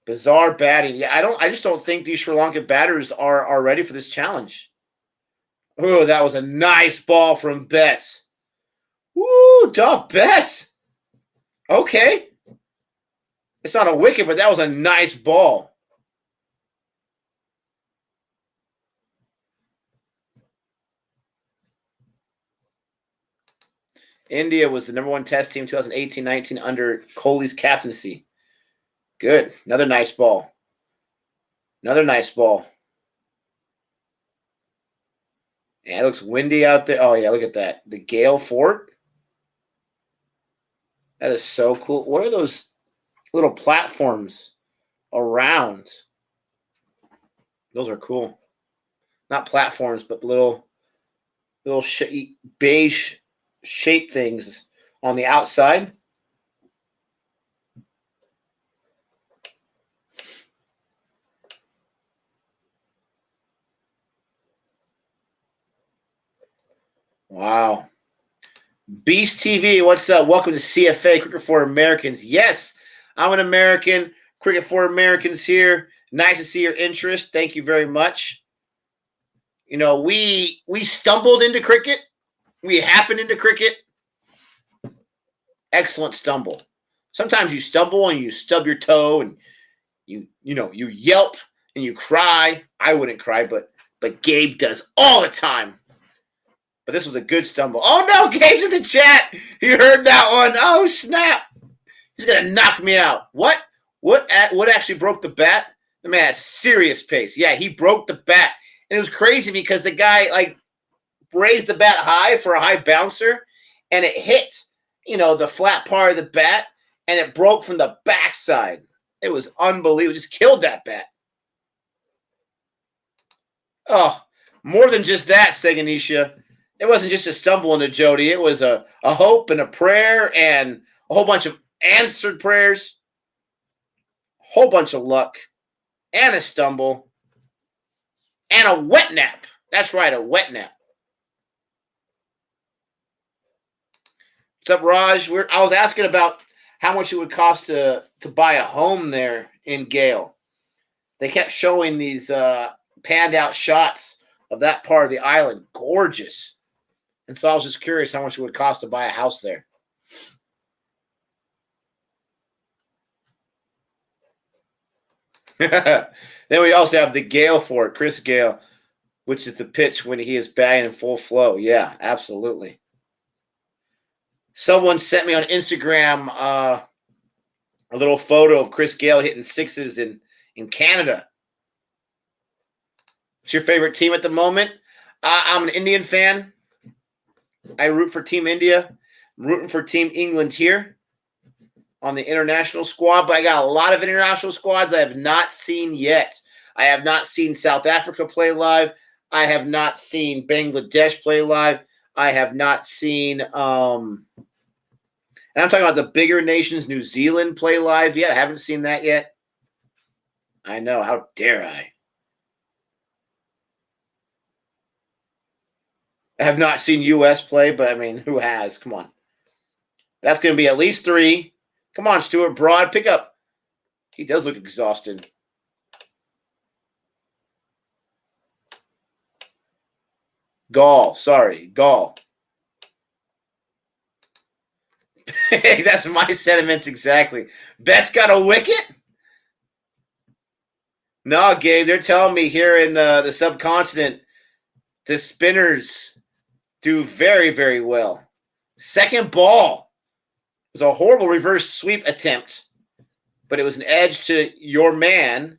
Bizarre batting. Yeah, I just don't think these Sri Lankan batters are ready for this challenge. Oh, that was a nice ball from Bess. Woo, Dom Bess. Okay. It's not a wicket, but that was a nice ball. India was the #1 test team 2018-19 under Kohli's captaincy. Good. Another nice ball. Another nice ball. Yeah, it looks windy out there. Oh, yeah, look at that. The Gale Fort. That is so cool. What are those little platforms around? Those are cool. Not platforms, but little beige shape things on the outside. Wow. Beast TV, what's up? Welcome to CFA, Cricket for Americans. Yes, I'm an American. Cricket for Americans here. Nice to see your interest. Thank you very much. You know, we stumbled into cricket. We happened into cricket. Excellent stumble. Sometimes you stumble and you stub your toe and you yelp and you cry. I wouldn't cry, but Gabe does all the time. But this was a good stumble. Oh no, Gabe's in the chat. He heard that one. Oh snap! He's gonna knock me out. What actually broke the bat? The man has serious pace. Yeah, he broke the bat, and it was crazy because the guy like raised the bat high for a high bouncer, and it hit the flat part of the bat, and it broke from the backside. It was unbelievable. It just killed that bat. Oh, more than just that, Seganisha. It wasn't just a stumble into Jody. It was a hope and a prayer and a whole bunch of answered prayers, a whole bunch of luck, and a stumble, and a wet nap. That's right, a wet nap. What's up, Raj? I was asking about how much it would cost to buy a home there in Gale. They kept showing these panned out shots of that part of the island. Gorgeous. And so I was just curious how much it would cost to buy a house there. Then we also have the Gale Fort, Chris Gale, which is the pitch when he is batting in full flow. Yeah, absolutely. Someone sent me on Instagram a little photo of Chris Gale hitting sixes in Canada. What's your favorite team at the moment? I'm an Indian fan. I root for Team India. I'm rooting for Team England here on the international squad, but I got a lot of international squads I have not seen yet. I have not seen South Africa play live. I have not seen Bangladesh play live. I have not seen, and I'm talking about the bigger nations, New Zealand play live yet. I haven't seen that yet. I know. How dare I? I have not seen U.S. play, but I mean, who has? Come on. That's going to be at least 3. Come on, Stuart Broad. Pick up. He does look exhausted. Gall. Sorry. Gall. That's my sentiments exactly. Best got a wicket? No, Gabe. They're telling me here in the subcontinent, the spinners do very, very well. Second ball was a horrible reverse sweep attempt, but it was an edge to your man,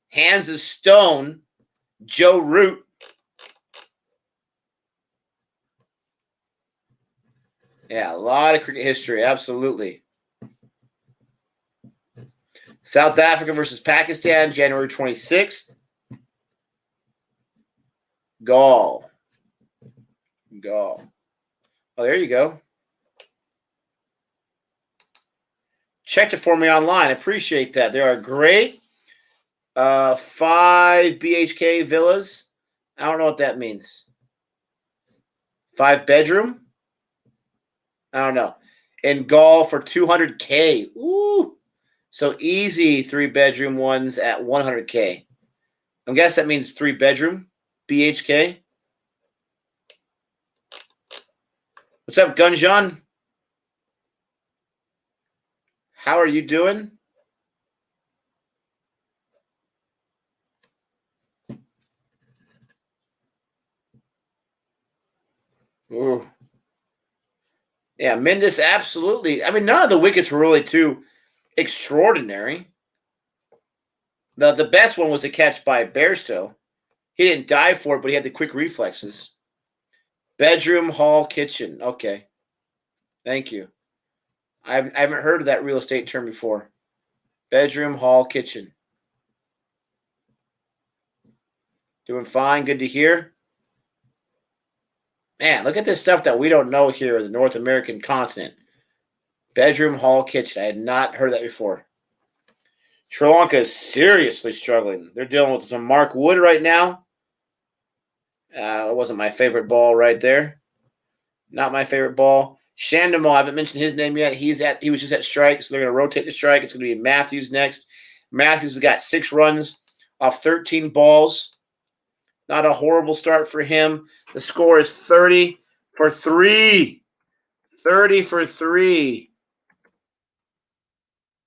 hands of stone, Joe Root. Yeah, a lot of cricket history, absolutely. South Africa versus Pakistan, January 26th. Gall. Oh, there you go. Checked it for me online. I appreciate that. There are great 5 BHK villas. I don't know what that means. 5 bedroom? I don't know. In Gall for 200K. Ooh. So easy 3-bedroom ones at 100K. I guess that means 3-bedroom BHK. What's up, Gunjan? How are you doing? Ooh. Yeah, Mendes, absolutely. I mean, none of the wickets were really too extraordinary. The best one was a catch by Bairstow. He didn't dive for it, but he had the quick reflexes. Bedroom, hall, kitchen. Okay. Thank you. I haven't heard of that real estate term before. Bedroom, hall, kitchen. Doing fine. Good to hear. Man, look at this stuff that we don't know here in the North American continent. Bedroom, hall, kitchen. I had not heard that before. Sri Lanka is seriously struggling. They're dealing with some Mark Wood right now. That wasn't my favorite ball right there. Not my favorite ball. Shandamo, I haven't mentioned his name yet. He was just at strike, so they're going to rotate the strike. It's going to be Matthews next. Matthews has got 6 runs off 13 balls. Not a horrible start for him. The score is 30 for 3. 30 for 3.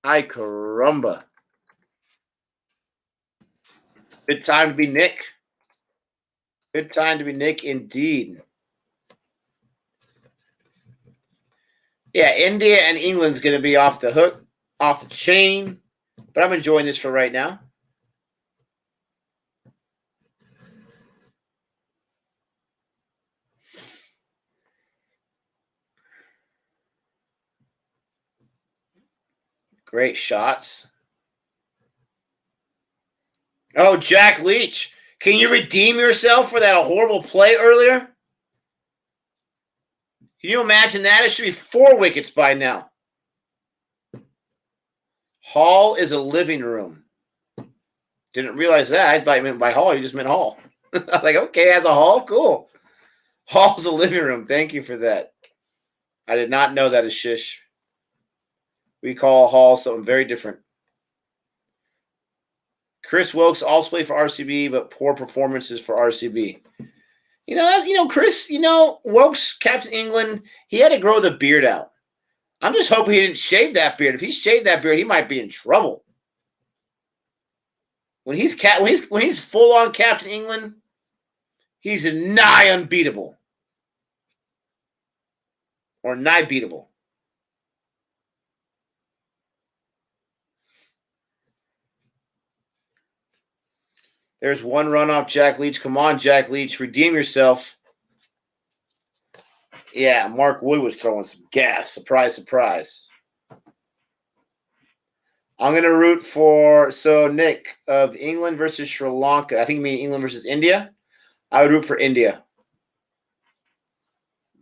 Ay caramba. Good time to be Nick. Good time to be Nick indeed. Yeah, India and England's going to be off the hook, off the chain. But I'm enjoying this for right now. Great shots. Oh, Jack Leach. Can you redeem yourself for that horrible play earlier? Can you imagine that? It should be 4 wickets by now. Hall is a living room. Didn't realize that. I thought you meant by hall. You just meant hall. Like, okay, as a hall? Cool. Hall's a living room. Thank you for that. I did not know that as shish. We call hall something very different. Chris Wilkes also played for RCB, but poor performances for RCB. Chris, Wilkes, Captain England, he had to grow the beard out. I'm just hoping he didn't shave that beard. If he shaved that beard, he might be in trouble. When he's full on Captain England, he's nigh unbeatable. Or nigh beatable. There's 1 run off Jack Leach. Come on, Jack Leach. Redeem yourself. Yeah, Mark Wood was throwing some gas. Surprise, surprise. I'm going to root for, Nick, of England versus Sri Lanka. I think you mean England versus India. I would root for India.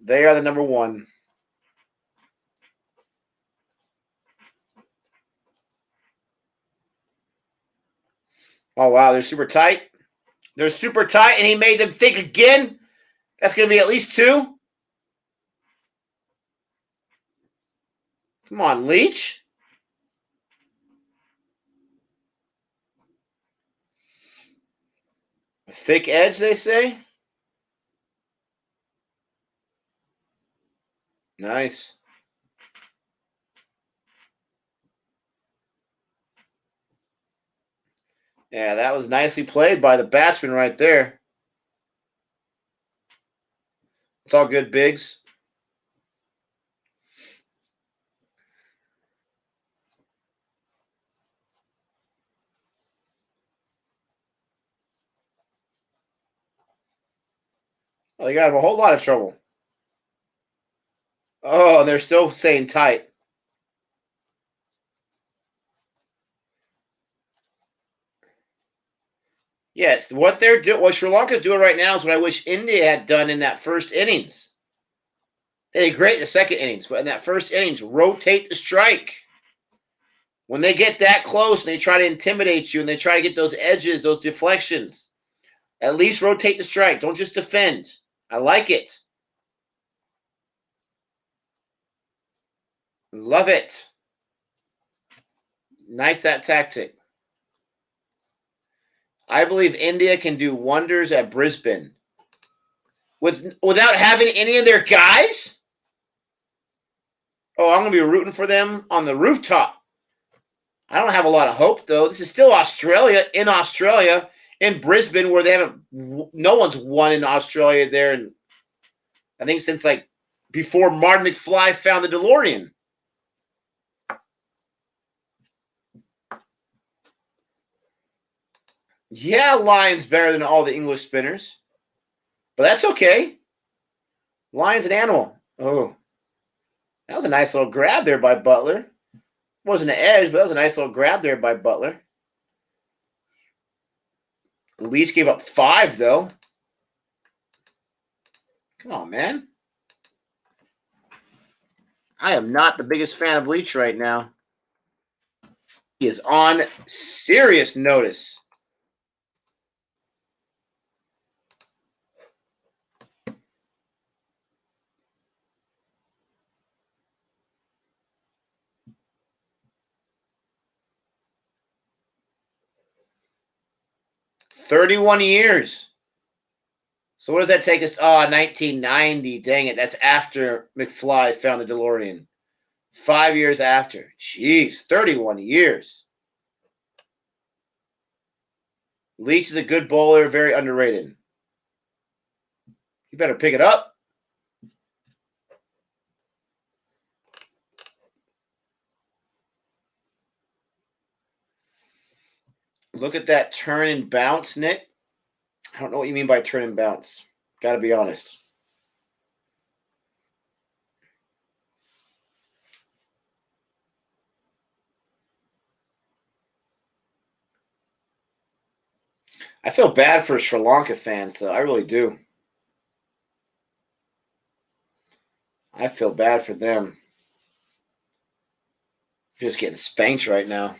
They are the number 1. Oh, wow, they're super tight. They're super tight, and he made them think again. That's going to be at least 2. Come on, Leach. A thick edge, they say. Nice. Yeah, that was nicely played by the batsman right there. It's all good, Biggs. Oh, they got him a whole lot of trouble. Oh, they're still staying tight. Yes, what Sri Lanka's doing right now is what I wish India had done in that first innings. They did great in the second innings, but in that first innings, rotate the strike. When they get that close and they try to intimidate you and they try to get those edges, those deflections, at least rotate the strike. Don't just defend. I like it. Love it. Nice, that tactic. I believe India can do wonders at Brisbane. Without having any of their guys? Oh, I'm going to be rooting for them on the rooftop. I don't have a lot of hope, though. This is still Australia, in Brisbane, where no one's won in Australia there. And I think since before Martin McFly found the DeLorean. Yeah, Lions better than all the English spinners. But that's okay. Lion's an animal. Oh. That was a nice little grab there by Butler. Wasn't an edge, but that was a nice little grab there by Butler. Leach gave up 5, though. Come on, man. I am not the biggest fan of Leach right now. He is on serious notice. 31 years. So what does that take us? Oh, 1990. Dang it. That's after McFly found the DeLorean. 5 years after. Jeez, 31 years. Leach is a good bowler, very underrated. You better pick it up. Look at that turn and bounce, Nick. I don't know what you mean by turn and bounce. Got to be honest. I feel bad for Sri Lanka fans, though. I really do. I feel bad for them. Just getting spanked right now.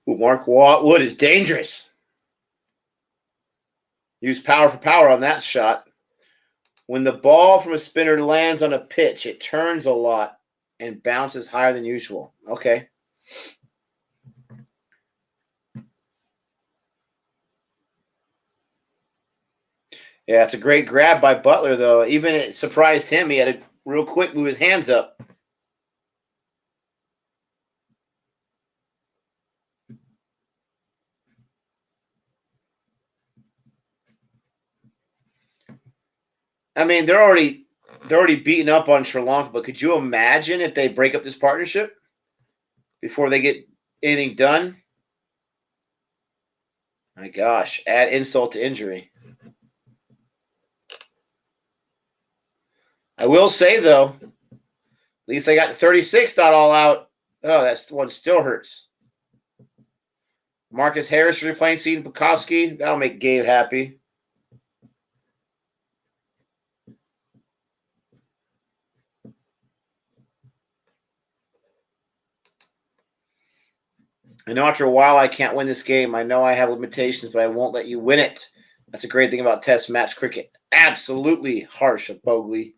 Ooh, Mark Wood is dangerous. Use power for power on that shot. When the ball from a spinner lands on a pitch, it turns a lot and bounces higher than usual. Okay. Yeah, it's a great grab by Butler, though. Even it surprised him. He had to real quick move his hands up. I mean, they're already beaten up on Sri Lanka, but could you imagine if they break up this partnership before they get anything done? My gosh, add insult to injury. I will say, though, at least I got 36 not all out. Oh, that one still hurts. Marcus Harris replaying Seton Bukowski. That'll make Gabe happy. I know after a while I can't win this game. I know I have limitations, but I won't let you win it. That's a great thing about test match cricket. Absolutely harsh of Bogley.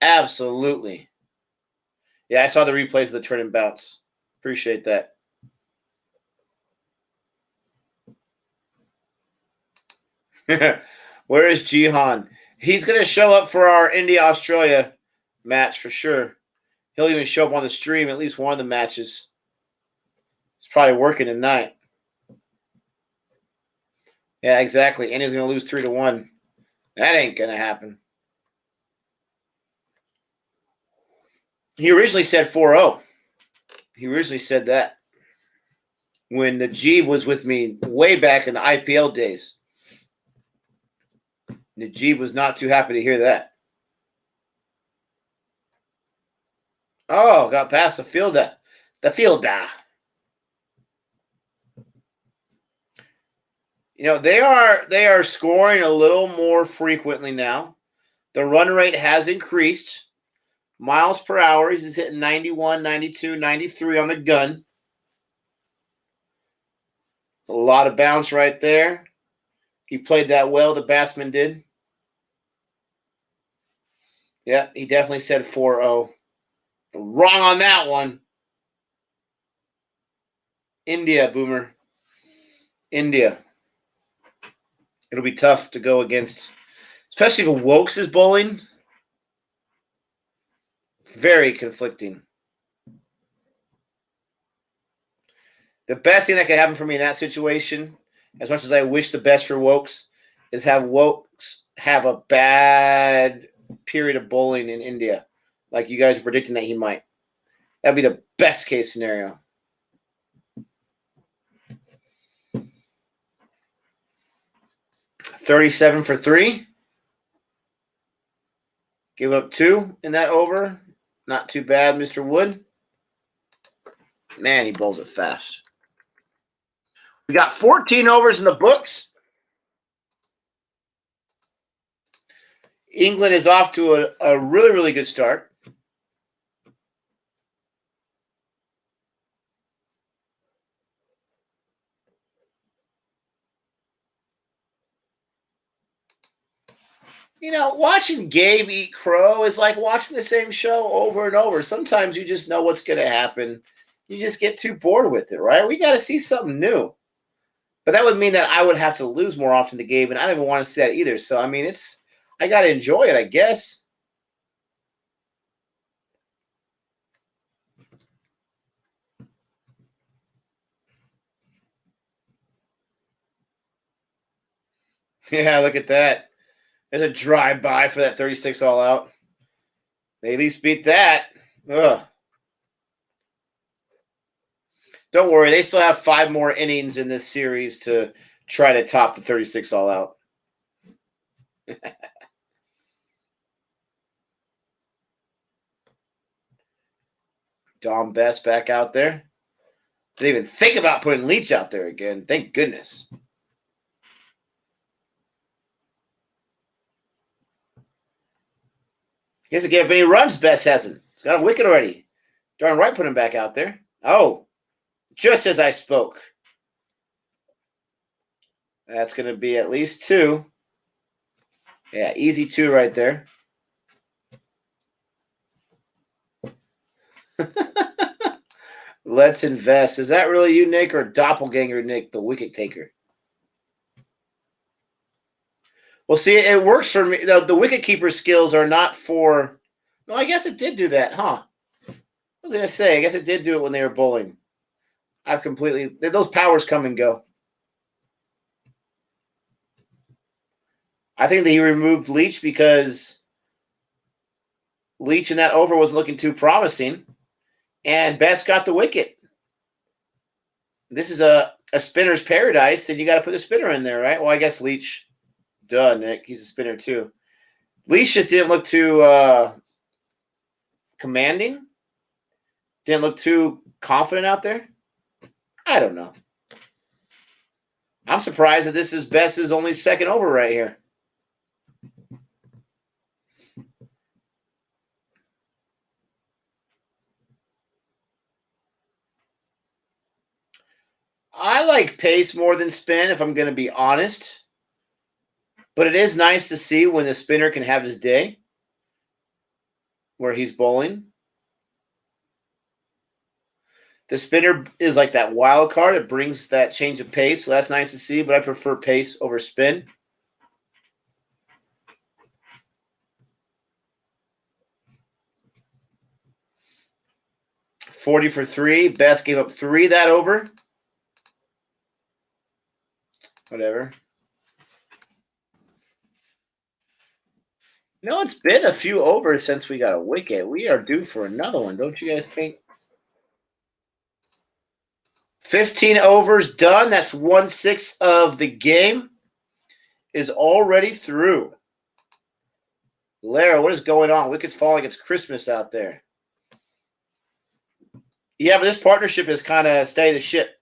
Absolutely. Yeah, I saw the replays of the turn and bounce. Appreciate that. Where is Jihan? He's going to show up for our India-Australia match for sure. He'll even show up on the stream at least one of the matches. He's probably working tonight. Yeah, exactly. India's going to lose 3-1. That ain't going to happen. He originally said 4-0. He originally said that when Najib was with me way back in the IPL days. Najib was not too happy to hear that. Oh, got past the fielder. The fielder. You know, they are scoring a little more frequently now. The run rate has increased. Miles per hour, he's hitting 91, 92, 93 on the gun. It's a lot of bounce right there. He played that well, the batsman did. Yeah, he definitely said 4-0. Wrong on that one. India, Boomer. India. It'll be tough to go against, especially if Wokes is bowling. Very conflicting. The best thing that could happen for me in that situation, as much as I wish the best for Wokes, is have Wokes have a bad period of bowling in India, like you guys are predicting that he might. That'd be the best case scenario. $37 for 3. Give up 2 in that over. Not too bad, Mr. Wood. Man, he bowls it fast. We got 14 overs in the books. England is off to a really, really good start. Watching Gabe eat crow is like watching the same show over and over. Sometimes you just know what's going to happen. You just get too bored with it, right? We got to see something new. But that would mean that I would have to lose more often to Gabe, and I don't even want to see that either. So, I mean, I got to enjoy it, I guess. Yeah, look at that. There's a drive-by for that 36 all out. They at least beat that. Ugh. Don't worry, they still have 5 more innings in this series to try to top the 36 all out. Dom Best back out there. Didn't even think about putting Leach out there again. Thank goodness. He hasn't given up any runs. Best hasn't. He's got a wicket already. Darn right, put him back out there. Oh, just as I spoke. That's going to be at least 2. Yeah, easy 2 right there. Let's invest. Is that really you, Nick, or doppelganger Nick, the wicket taker? Well, see, it works for me. The wicket keeper skills are not for. No, I guess it did do that, huh? I was going to say, I guess it did do it when they were bowling. I've completely. Those powers come and go. I think that he removed Leach because Leach in that over wasn't looking too promising, and Best got the wicket. This is a spinner's paradise, and you got to put a spinner in there, right? Well, I guess Leach. Duh, Nick. He's a spinner too. Leach just didn't look too commanding. Didn't look too confident out there. I don't know. I'm surprised that this is Best's only second over right here. I like pace more than spin, if I'm going to be honest. But it is nice to see when the spinner can have his day where he's bowling. The spinner is like that wild card. It brings that change of pace, so that's nice to see, but I prefer pace over spin. $40 for 3. Best gave up 3 that over. Whatever. It's been a few overs since we got a wicket. We are due for another one, don't you guys think? 15 overs done. That's 1/6 of the game is already through. Lara, what is going on? Wickets falling like it's Christmas out there. Yeah, but this partnership is kind of steady the ship.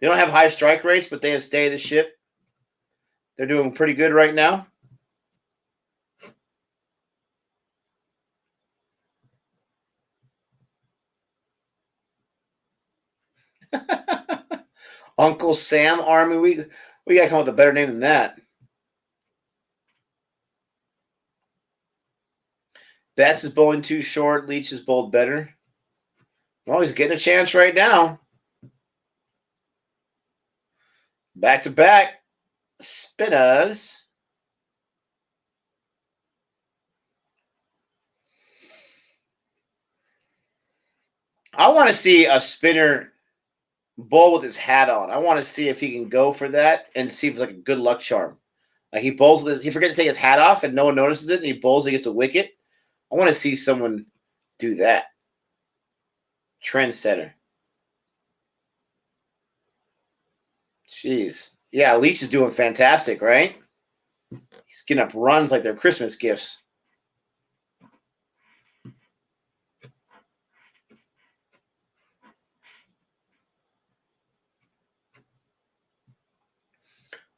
They don't have high strike rates, but they have steady the ship. They're doing pretty good right now. Uncle Sam Army. We got to come up with a better name than that. Best is bowling too short. Leach is bowled better. Well, he's getting a chance right now. Back to back. Spinners. I want to see a spinner bowl with his hat on. I want to see if he can go for that and see if it's like a good luck charm. Like he bowls with he forgets to take his hat off and no one notices it, and he bowls and gets a wicket. I want to see someone do that. Trendsetter. Jeez. Yeah, Leach is doing fantastic, right? He's getting up runs like they're Christmas gifts.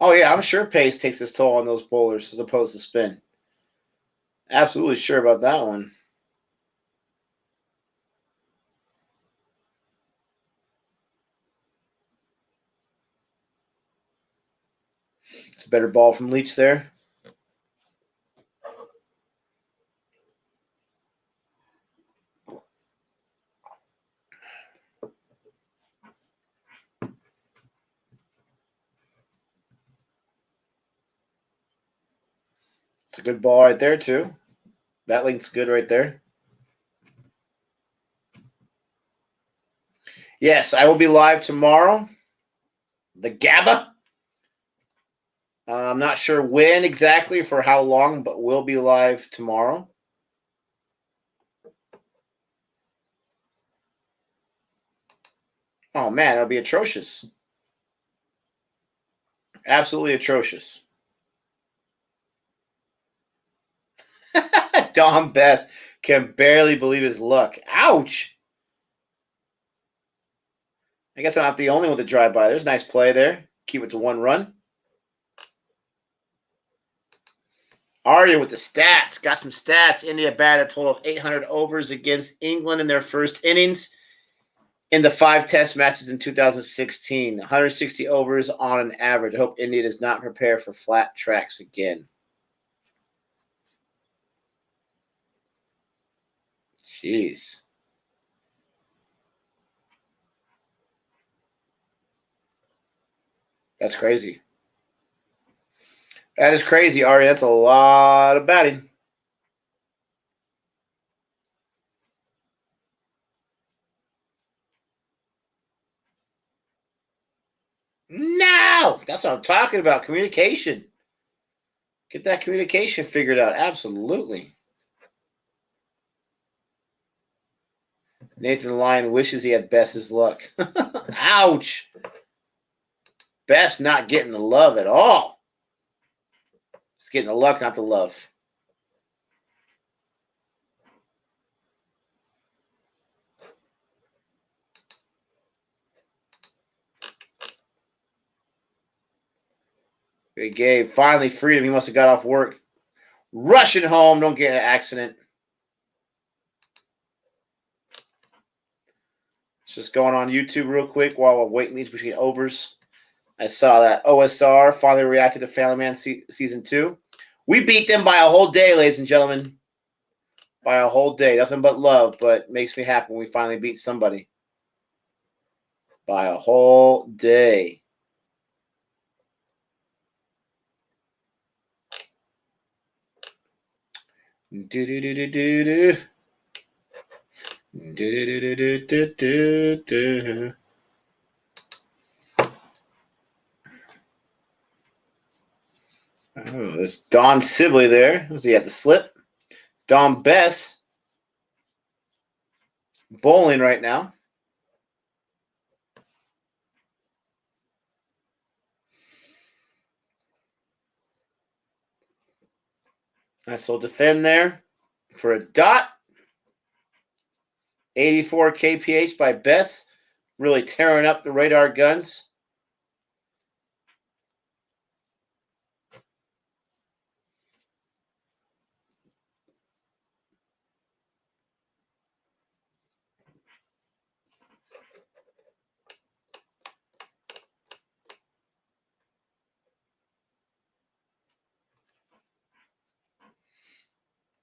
Oh, yeah, I'm sure pace takes its toll on those bowlers as opposed to spin. Absolutely sure about that one. It's a better ball from Leach there. It's a good ball right there, too. That link's good right there. Yes, I will be live tomorrow. The GABA. I'm not sure when exactly, for how long, but we'll be live tomorrow. Oh, man, it'll be atrocious. Absolutely atrocious. Dom Best can barely believe his luck. Ouch. I guess I'm not the only one to drive by. There's a nice play there. Keep it to 1 run. Arya with the stats. Got some stats. India batted a total of 800 overs against England in their first innings in the 5 test matches in 2016. 160 overs on an average. I hope India does not prepare for flat tracks again. Jeez. That's crazy. That is crazy, Arya. That's a lot of batting. No! That's what I'm talking about. Communication. Get that communication figured out. Absolutely. Nathan Lyon wishes he had Best's luck. Ouch. Best not getting the love at all. It's getting the luck, not the love. Hey, Gabe finally freed him. He must have got off work. Rushing home. Don't get in an accident. Just going on YouTube real quick while we're waiting these between overs. I saw that OSR finally reacted to Family Man Season 2. We beat them by a whole day, ladies and gentlemen. By a whole day. Nothing but love, but makes me happy when we finally beat somebody. By a whole day. Do-do-do-do-do-do. Do-do-do-do-do-do-do. Oh, there's Don Sibley there. Was he at the slip? Dom Bess bowling right now. Nice little defend there for a dot. 84 kph by Bess. Really tearing up the radar guns.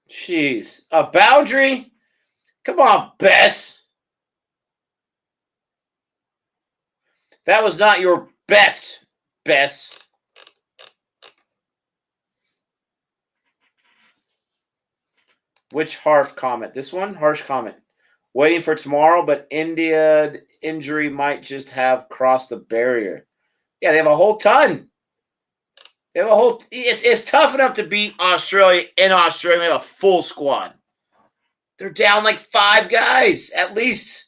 Jeez. A boundary? Come on, Bess. That was not your best, Bess. Which harsh comment? This one? Harsh comment. Waiting for tomorrow, but India injury might just have crossed the barrier. Yeah, they have a whole ton. They have a whole. It's tough enough to beat Australia in Australia. They have a full squad. They're down like 5 guys at least.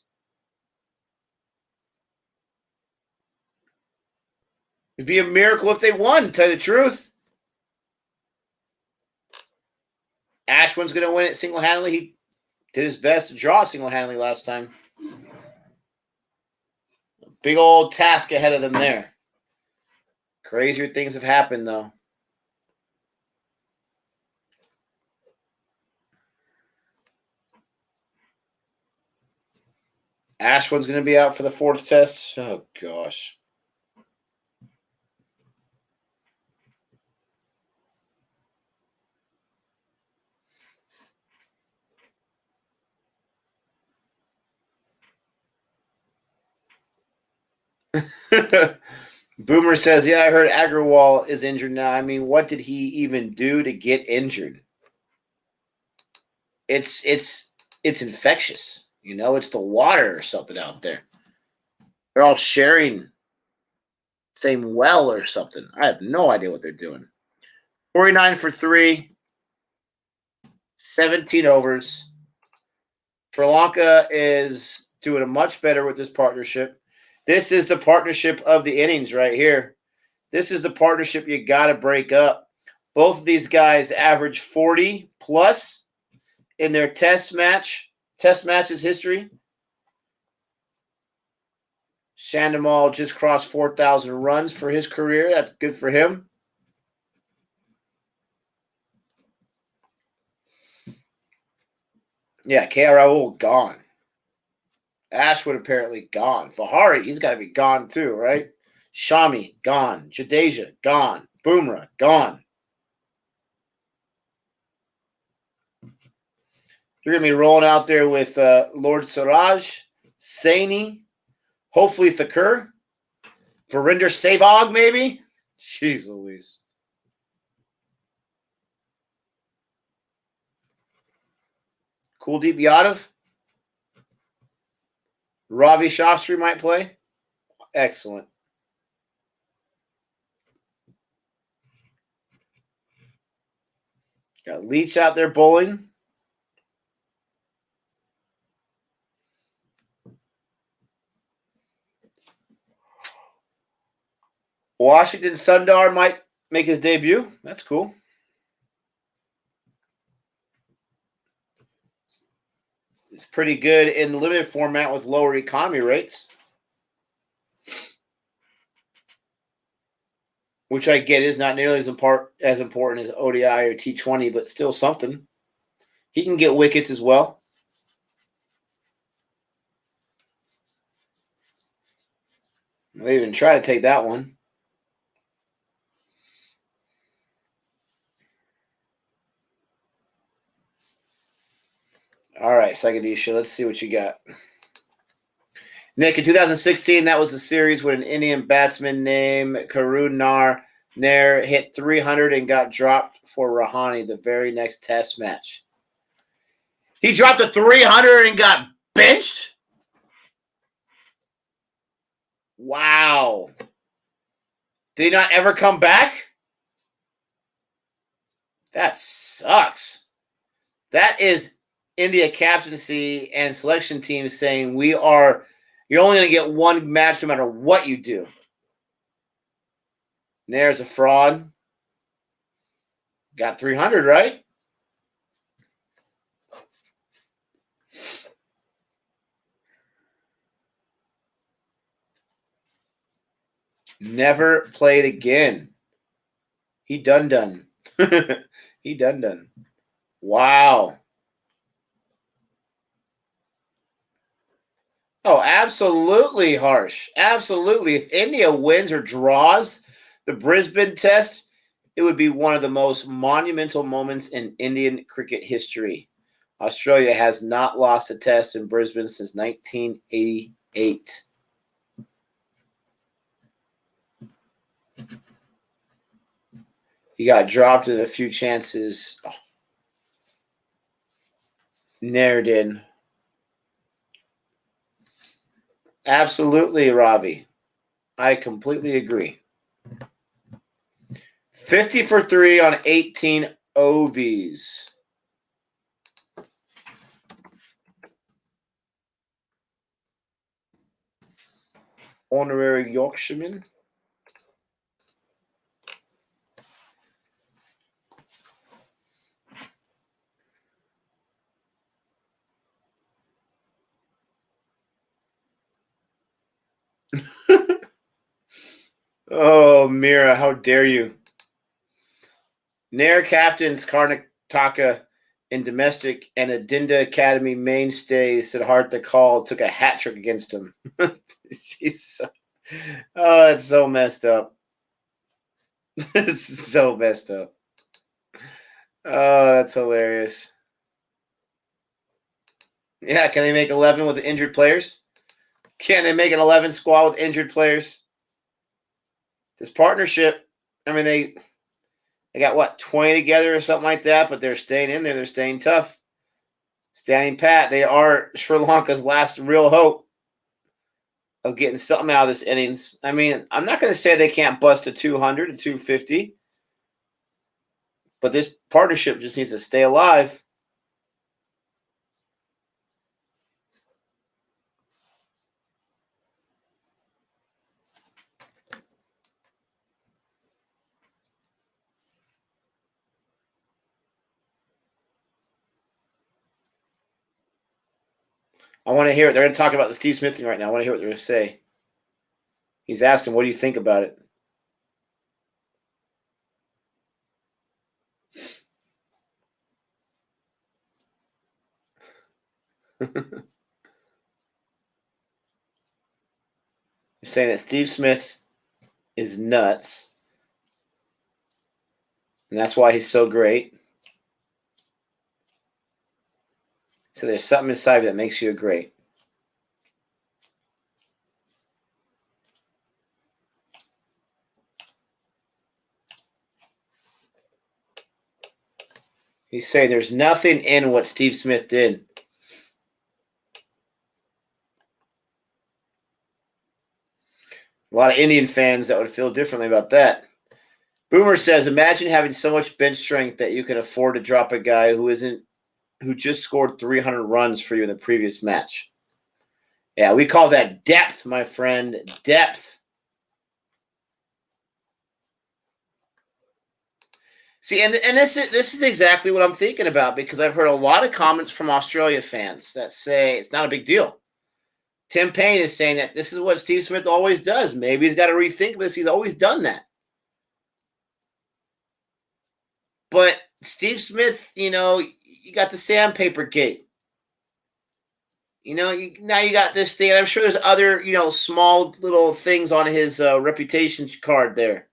It'd be a miracle if they won, to tell you the truth. Ashwin's going to win it single-handedly. He did his best to draw single-handedly last time. Big old task ahead of them there. Crazier things have happened, though. Ashwin's going to be out for the 4th test. Oh, gosh. Boomer says, yeah, I heard Agarwal is injured now. I mean, what did he even do to get injured? It's infectious. You know, it's the water or something out there. They're all sharing same well or something. I have no idea what they're doing. 49 for 3, 17 overs. Sri Lanka is doing much better with this partnership. This is the partnership of the innings right here. This is the partnership you got to break up. Both of these guys average 40 plus in their test matches history. Sandoval just crossed 4,000 runs for his career. That's good for him. Yeah, K.R. Rahul gone. Ashwood apparently gone. Vihari, he's got to be gone too, right? Shami, gone. Jadeja, gone. Bumrah, gone. You're going to be rolling out there with Lord Siraj, Saini, hopefully Thakur, Verinder Sehwag, maybe? Jeez Louise. Kuldeep Yadav. Ravi Shastri might play. Excellent. Got Leach out there bowling. Washington Sundar might make his debut. That's cool. It's pretty good in the limited format with lower economy rates. Which I get is not nearly as important as ODI or T20, but still something. He can get wickets as well. They even try to take that one. All right, Sagadisha, let's see what you got. Nick, in 2016, that was the series when an Indian batsman named Karun Nair hit 300 and got dropped for Rahane the very next test match. He dropped a 300 and got benched? Wow. Did he not ever come back? That sucks. That is India captaincy and selection team saying you're only going to get one match no matter what you do. Nair's a fraud. Got 300, right? Never played again. He done. He done. Wow. Oh, absolutely harsh. Absolutely. If India wins or draws the Brisbane Test, it would be one of the most monumental moments in Indian cricket history. Australia has not lost a test in Brisbane since 1988. He got dropped in a few chances. Oh. Nair did. Absolutely, Ravi. I completely agree. 50 for 3 on 18 OVs. Honorary Yorkshireman. Oh, Mira, how dare you? Nair captains Karnataka in domestic and Adinda Academy mainstay Siddhartha Kaul took a hat trick against him. Oh, that's so messed up. It's so messed up. Oh, that's hilarious. Yeah, can they make 11 with injured players? Can they make an 11 squad with injured players? This partnership, I mean, they got what, 20 together or something like that, but they're staying in there. They're staying tough, standing pat. They are Sri Lanka's last real hope of getting something out of this innings. I mean, I'm not going to say they can't bust a 200 to 250, but this partnership just needs to stay alive. I want to hear it. They're going to talk about the Steve Smith thing right now. I want to hear what they're going to say. He's asking, what do you think about it? You're saying that Steve Smith is nuts, and that's why he's so great. So there's something inside of you that makes you great. He's saying there's nothing in what Steve Smith did. A lot of Indian fans that would feel differently about that. Boomer says, imagine having so much bench strength that you can afford to drop a guy who just scored 300 runs for you in the previous match. Yeah, we call that depth, my friend. Depth. See, and this is exactly what I'm thinking about, because I've heard a lot of comments from Australia fans that say it's not a big deal. Tim Payne is saying that this is what Steve Smith always does. Maybe he's got to rethink this. He's always done that. But Steve Smith, you got the sandpaper gate. Now you got this thing. And I'm sure there's other, small little things on his reputation card there.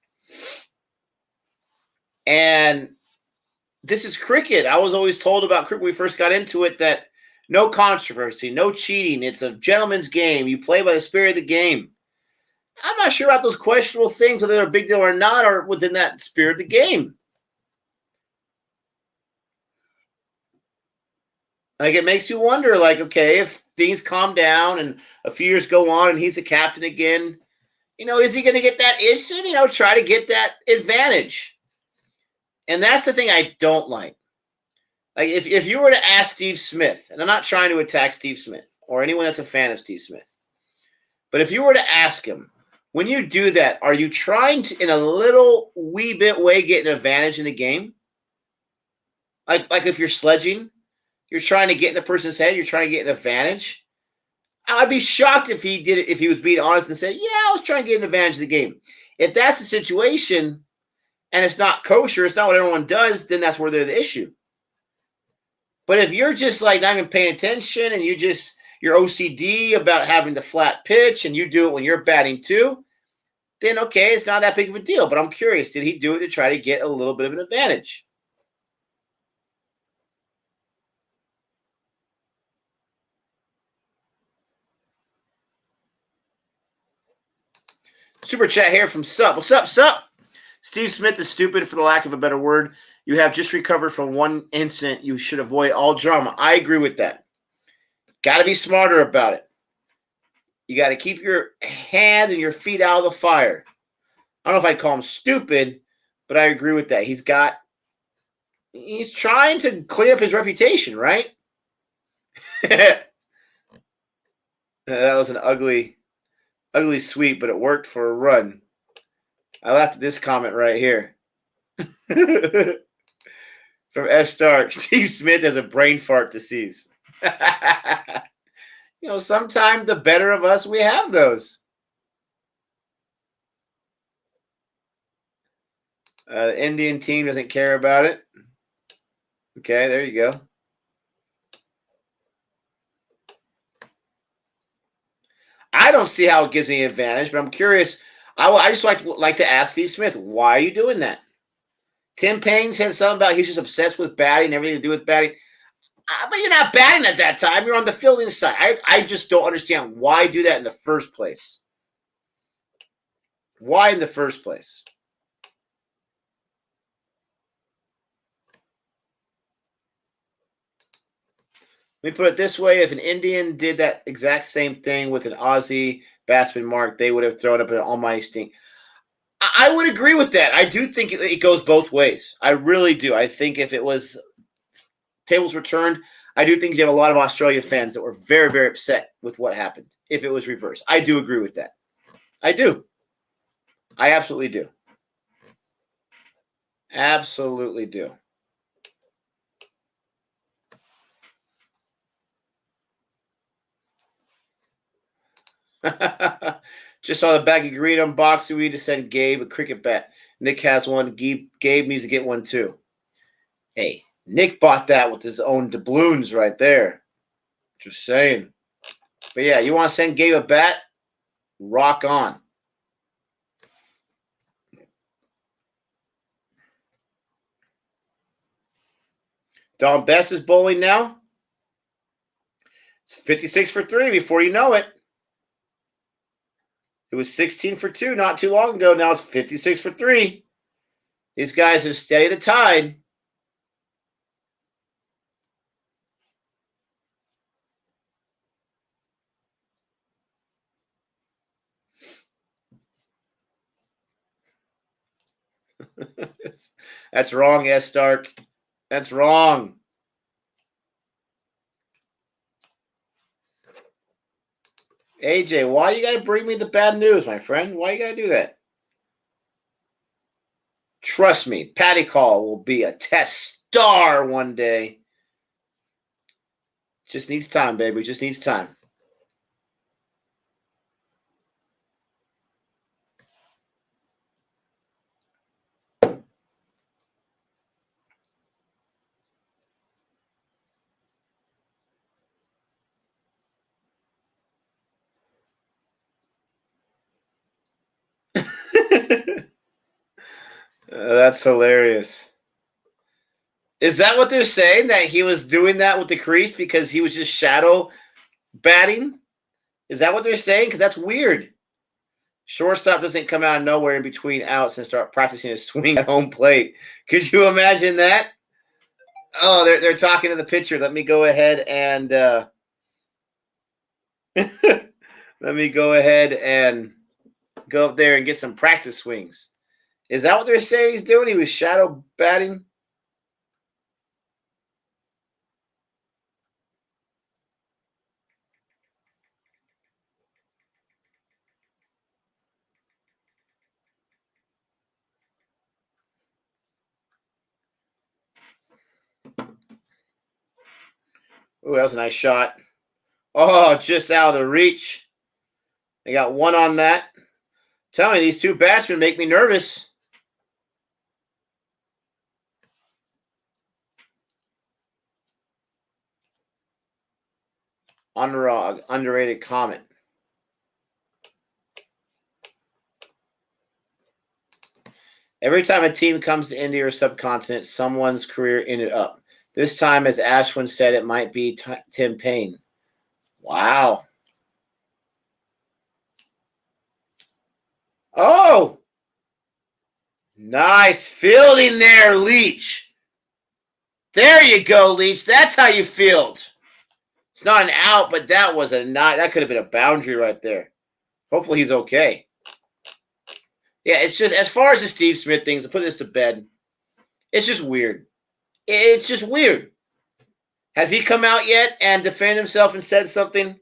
And this is cricket. I was always told about cricket when we first got into it that no controversy, no cheating. It's a gentleman's game. You play by the spirit of the game. I'm not sure about those questionable things, whether they're a big deal or not, are within that spirit of the game. Like, it makes you wonder, like, okay, if things calm down and a few years go on and he's the captain again, is he going to get that instant, try to get that advantage? And that's the thing I don't like. Like, if you were to ask Steve Smith, and I'm not trying to attack Steve Smith or anyone that's a fan of Steve Smith, but if you were to ask him, when you do that, are you trying to, in a little wee bit way, get an advantage in the game? Like if you're sledging, you're trying to get in the person's head, you're trying to get an advantage. I'd be shocked if he did it, if he was being honest and said, yeah, I was trying to get an advantage of the game. If that's the situation and it's not kosher, it's not what everyone does, then that's where they're the issue. But if you're just like not even paying attention and you're OCD about having the flat pitch and you do it when you're batting too, then okay, it's not that big of a deal. But I'm curious, did he do it to try to get a little bit of an advantage? Super chat here from Sup. What's up, Sup? Steve Smith is stupid, for the lack of a better word. You have just recovered from one incident. You should avoid all drama. I agree with that. Got to be smarter about it. You got to keep your hand and your feet out of the fire. I don't know if I'd call him stupid, but I agree with that. He's trying to clean up his reputation, right? That was an ugly sweep, but it worked for a run. I laughed at this comment right here. From S. Stark, Steve Smith has a brain fart disease. Sometimes the better of us, we have those. The Indian team doesn't care about it. Okay, there you go. I don't see how it gives any advantage, but I'm curious. I just like to ask Steve Smith, why are you doing that? Tim Payne said something about he's just obsessed with batting, everything to do with batting. But you're not batting at that time. You're on the fielding side. I just don't understand why do that in the first place. Why in the first place? Let me put it this way. If an Indian did that exact same thing with an Aussie batsman mark, they would have thrown up an almighty stink. I would agree with that. I do think it goes both ways. I really do. I think if it was tables were turned, I do think you have a lot of Australia fans that were very, very upset with what happened if it was reversed. I do agree with that. I do. I absolutely do. Absolutely do. Just saw the bag of green unboxing. We need to send Gabe a cricket bat. Nick has one. Gabe needs to get one too. Hey, Nick bought that with his own doubloons right there. Just saying. But yeah, you want to send Gabe a bat? Rock on. Don Bess is bowling now. It's 56 for 3 before you know it. It was 16 for 2 not too long ago. Now it's 56 for 3. These guys have steadied the tide. That's wrong, S. Stark. That's wrong. AJ, why you gotta bring me the bad news, my friend? Why you gotta do that? Trust me, Patty Call will be a test star one day. Just needs time, baby. Just needs time. That's hilarious. Is that what they're saying? That he was doing that with the crease because he was just shadow batting? Is that what they're saying? Because that's weird. Shortstop doesn't come out of nowhere in between outs and start practicing a swing at home plate. Could you imagine that? Oh, they're talking to the pitcher. Let me go ahead and let me go ahead and go up there and get some practice swings. Is that what they're saying he's doing? He was shadow batting? Oh, that was a nice shot. Oh, just out of the reach. They got one on that. Tell me, these two batsmen make me nervous. Underrated comment. Every time a team comes to India or subcontinent, someone's career ended up. This time, as Ashwin said, it might be Tim Payne. Wow. Oh! Nice fielding there, Leach. There you go, Leach. That's how you field. It's not an out, but that was that could have been a boundary right there. Hopefully he's okay. Yeah, it's just, as far as the Steve Smith things, I'll put this to bed. It's just weird. It's just weird. Has he come out yet and defended himself and said something?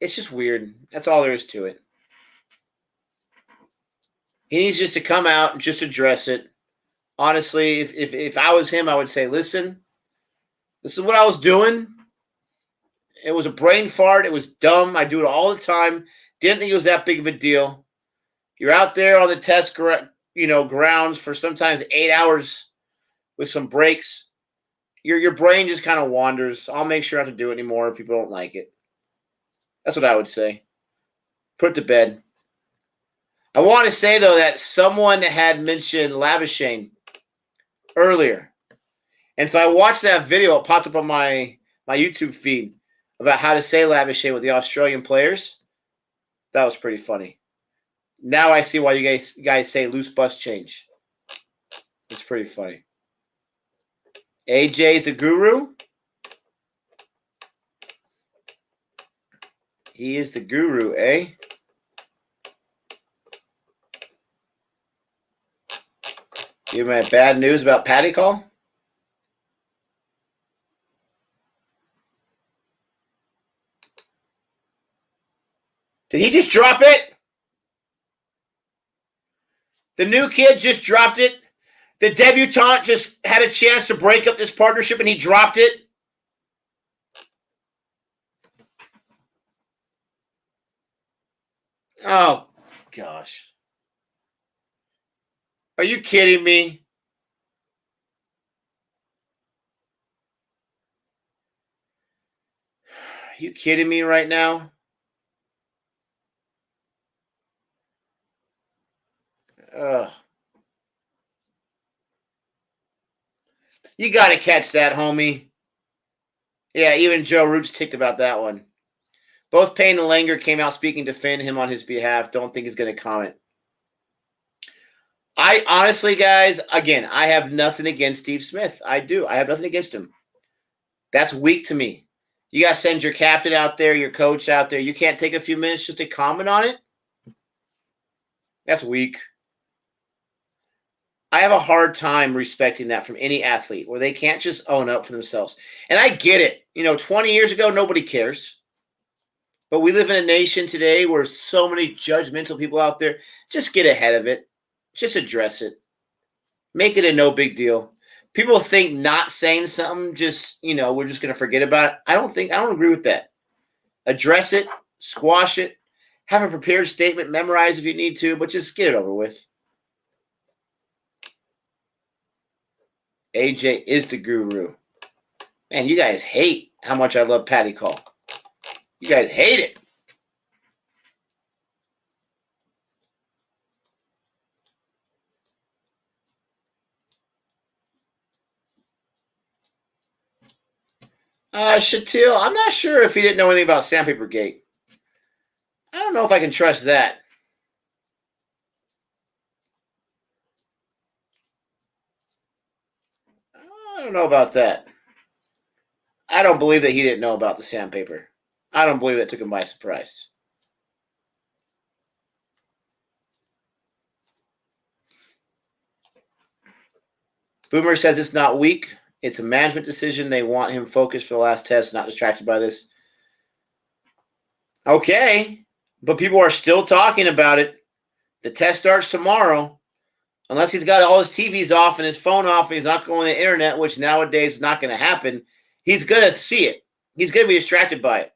It's just weird. That's all there is to it. He needs just to come out and just address it. Honestly, if I was him, I would say, listen, this is what I was doing. It was a brain fart. It was dumb. I do it all the time. Didn't think it was that big of a deal. You're out there on the test, grounds for sometimes 8 hours with some breaks. Your brain just kind of wanders. I'll make sure not to do it anymore if people don't like it. That's what I would say. Put it to bed. I want to say, though, that someone had mentioned Labuschagne earlier. And so I watched that video. It popped up on my YouTube feed. about how to say lavish with the Australian players. That was pretty funny. Now I see why you guys say loose bus change. It's pretty funny. AJ's a guru. He is the guru, eh? Give me bad news about Patty Call? Did he just drop it? The new kid just dropped it? The debutante just had a chance to break up this partnership and he dropped it? Oh, gosh. Are you kidding me? Are you kidding me right now? You got to catch that, homie. Yeah, even Joe Root's ticked about that one. Both Payne and Langer came out speaking to defend him on his behalf. Don't think he's going to comment. I honestly, guys, again, I have nothing against Steve Smith. I do. I have nothing against him. That's weak to me. You got to send your captain out there, your coach out there. You can't take a few minutes just to comment on it? That's weak. I have a hard time respecting that from any athlete where they can't just own up for themselves. And I get it. 20 years ago, nobody cares. But we live in a nation today where so many judgmental people out there. Just get ahead of it. Just address it. Make it a no big deal. People think not saying something, just, we're just going to forget about it. I don't agree with that. Address it, squash it, have a prepared statement, memorize if you need to, but just get it over with. AJ is the guru. Man, you guys hate how much I love Patty Call. You guys hate it. Shatil, I'm not sure if he didn't know anything about Sandpaper Gate. I don't know if I can trust that. I don't know about that. I don't believe that he didn't know about the sandpaper. I don't believe that took him by surprise. Boomer says it's not weak. It's a management decision. They want him focused for the last test, not distracted by this. Okay, but people are still talking about it. The test starts tomorrow. Unless he's got all his TVs off and his phone off and he's not going on the internet, which nowadays is not going to happen, he's going to see it. He's going to be distracted by it.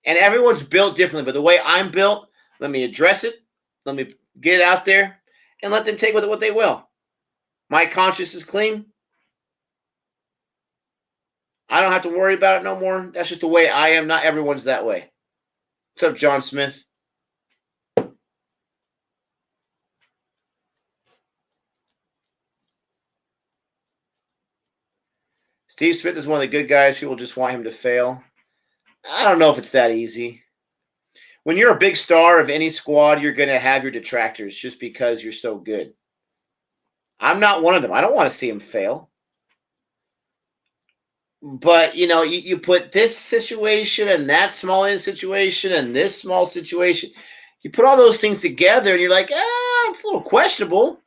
And everyone's built differently. But the way I'm built, let me address it. Let me get it out there and let them take with it what they will. My conscience is clean. I don't have to worry about it no more. That's just the way I am. Not everyone's that way. What's up, John Smith? Steve Smith is one of the good guys. People just want him to fail. I don't know if it's that easy. When you're a big star of any squad, you're going to have your detractors just because you're so good. I'm not one of them. I don't want to see him fail. But, you put this situation and that small situation and this small situation. You put all those things together and you're like, it's a little questionable.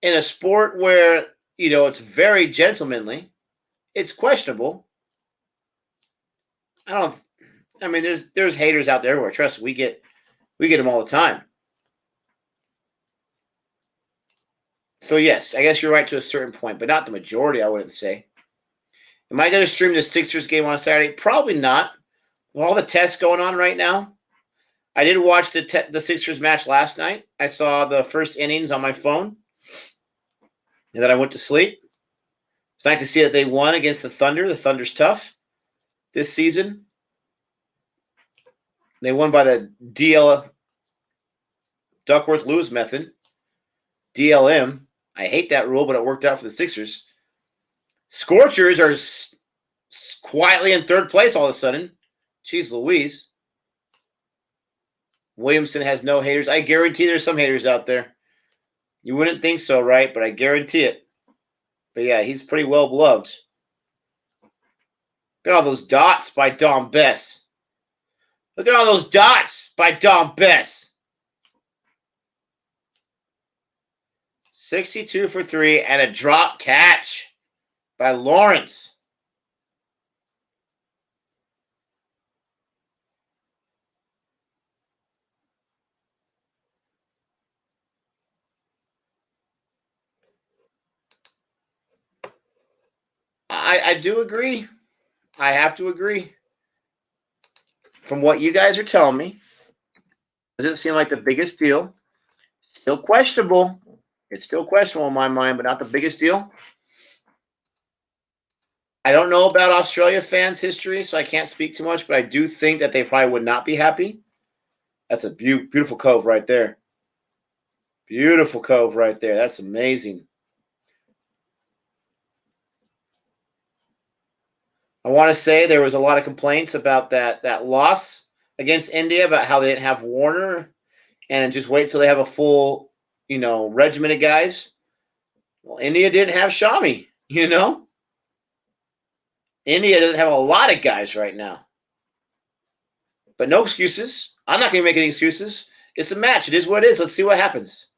In a sport where, it's very gentlemanly, it's questionable. There's haters out there everywhere. Trust me, we get them all the time. So yes, I guess you're right to a certain point, but not the majority, I wouldn't say. Am I going to stream the Sixers game on Saturday? Probably not. With all the tests going on right now, I did watch the Sixers match last night. I saw the first innings on my phone, and then I went to sleep. It's nice to see that they won against the Thunder. The Thunder's tough this season. They won by the Duckworth-Lewis method. DLM. I hate that rule, but it worked out for the Sixers. Scorchers are quietly in third place all of a sudden. Jeez Louise. Williamson has no haters. I guarantee there's some haters out there. You wouldn't think so, right? But I guarantee it. But yeah, he's pretty well beloved. Look at all those dots by Dom Bess. Look at all those dots by Dom Bess. 62 for 3 and a drop catch by Lawrence. I do agree. I have to agree. From what you guys are telling me, doesn't seem like the biggest deal. Still questionable. It's still questionable in my mind, but not the biggest deal. I don't know about Australia fans' history, so I can't speak too much, but I do think that they probably would not be happy. That's a beautiful cove right there. Beautiful cove right there. That's amazing. I want to say there was a lot of complaints about that loss against India, about how they didn't have Warner, and just wait till they have a full, regiment of guys. Well, India didn't have Shami, India doesn't have a lot of guys right now. But no excuses. I'm not going to make any excuses. It's a match. It is what it is. Let's see what happens.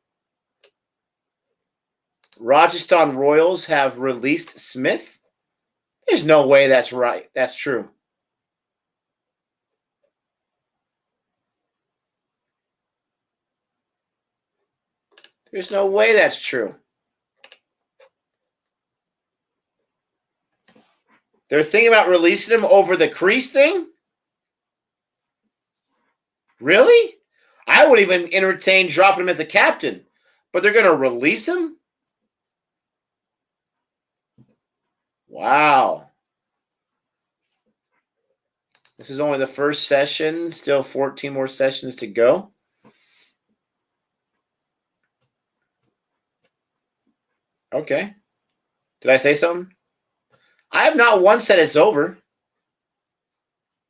Rajasthan Royals have released Smith. There's no way that's right. That's true. There's no way that's true. They're thinking about releasing him over the crease thing? Really? I would even entertain dropping him as a captain. But they're going to release him? Wow. This is only the first session. Still 14 more sessions to go. Okay. Did I say something? I have not once said it's over.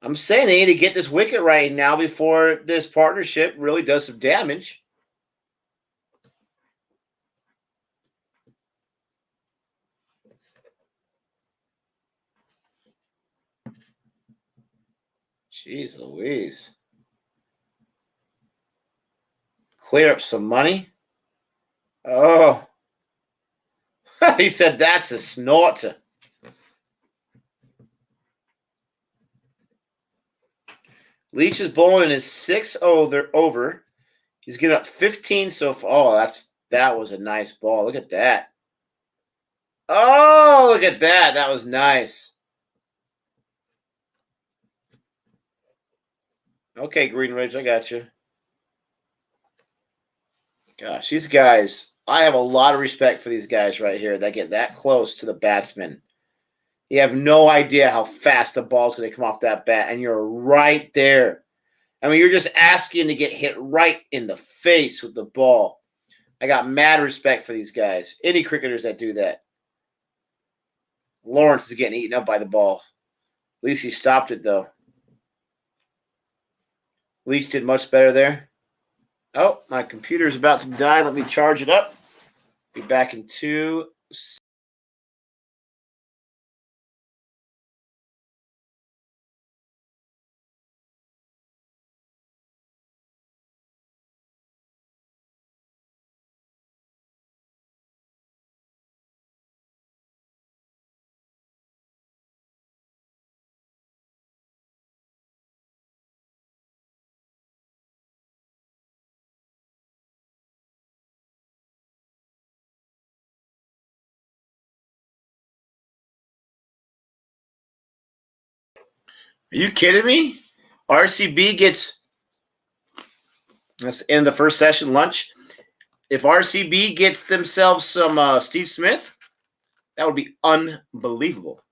I'm saying they need to get this wicket right now before this partnership really does some damage. Jeez Louise. Clear up some money. Oh. He said that's a snorter. Leach is bowling in his 6th over. He's getting up 15 so far. Oh, that was a nice ball. Look at that. Oh, look at that. That was nice. Okay, Greenridge, I got you. Gosh, these guys, I have a lot of respect for these guys right here that get that close to the batsman. You have no idea how fast the ball's going to come off that bat, and you're right there. I mean, you're just asking to get hit right in the face with the ball. I got mad respect for these guys. Any cricketers that do that. Lawrence is getting eaten up by the ball. At least he stopped it, though. Leach did much better there. Oh, my computer's about to die. Let me charge it up. Be back in 2 seconds. Are you kidding me? RCB gets, that's the end of the first session, lunch. If RCB gets themselves some Steve Smith, that would be unbelievable.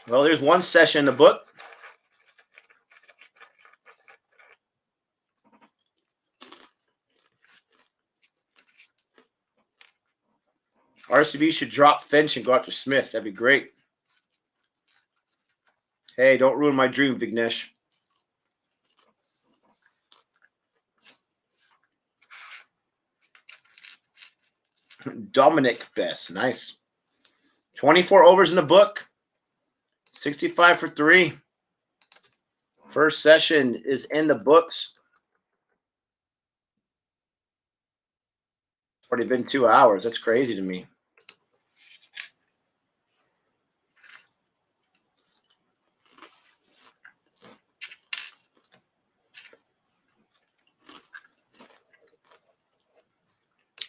Well, there's one session in the book. RCB should drop Finch and go after Smith. That'd be great. Hey, don't ruin my dream, Vignesh. Dominic Best. Nice. 24 overs in the book. 65 for 3. First session is in the books. It's already been 2 hours. That's crazy to me.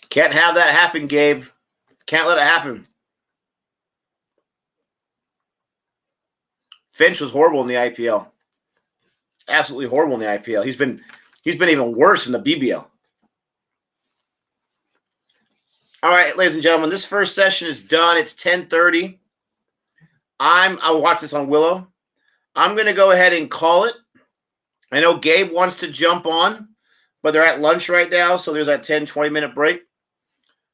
Can't have that happen, Gabe. Can't let it happen. Finch was horrible in the IPL. Absolutely horrible in the IPL. He's been even worse in the BBL. All right, ladies and gentlemen, this first session is done. It's 10:30. I'll watch this on Willow. I'm going to go ahead and call it. I know Gabe wants to jump on, but they're at lunch right now, so there's that 10, 20-minute break.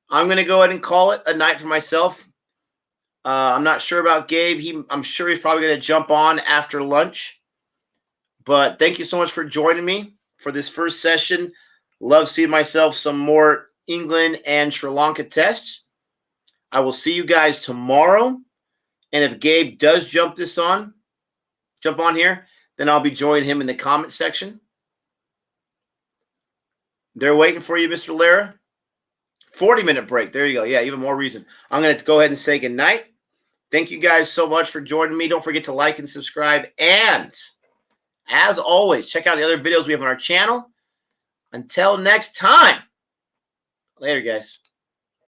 I'm going to go ahead and call it a night for myself. I'm not sure about Gabe. I'm sure he's probably going to jump on after lunch. But thank you so much for joining me for this first session. Love seeing myself some more England and Sri Lanka tests. I will see you guys tomorrow. And if Gabe does jump on here, then I'll be joining him in the comment section. They're waiting for you, Mr. Lara. 40-minute break. There you go. Yeah, even more reason. I'm going to go ahead and say goodnight. Thank you guys so much for joining me. Don't forget to like and subscribe. And as always, check out the other videos we have on our channel. Until next time. Later, guys.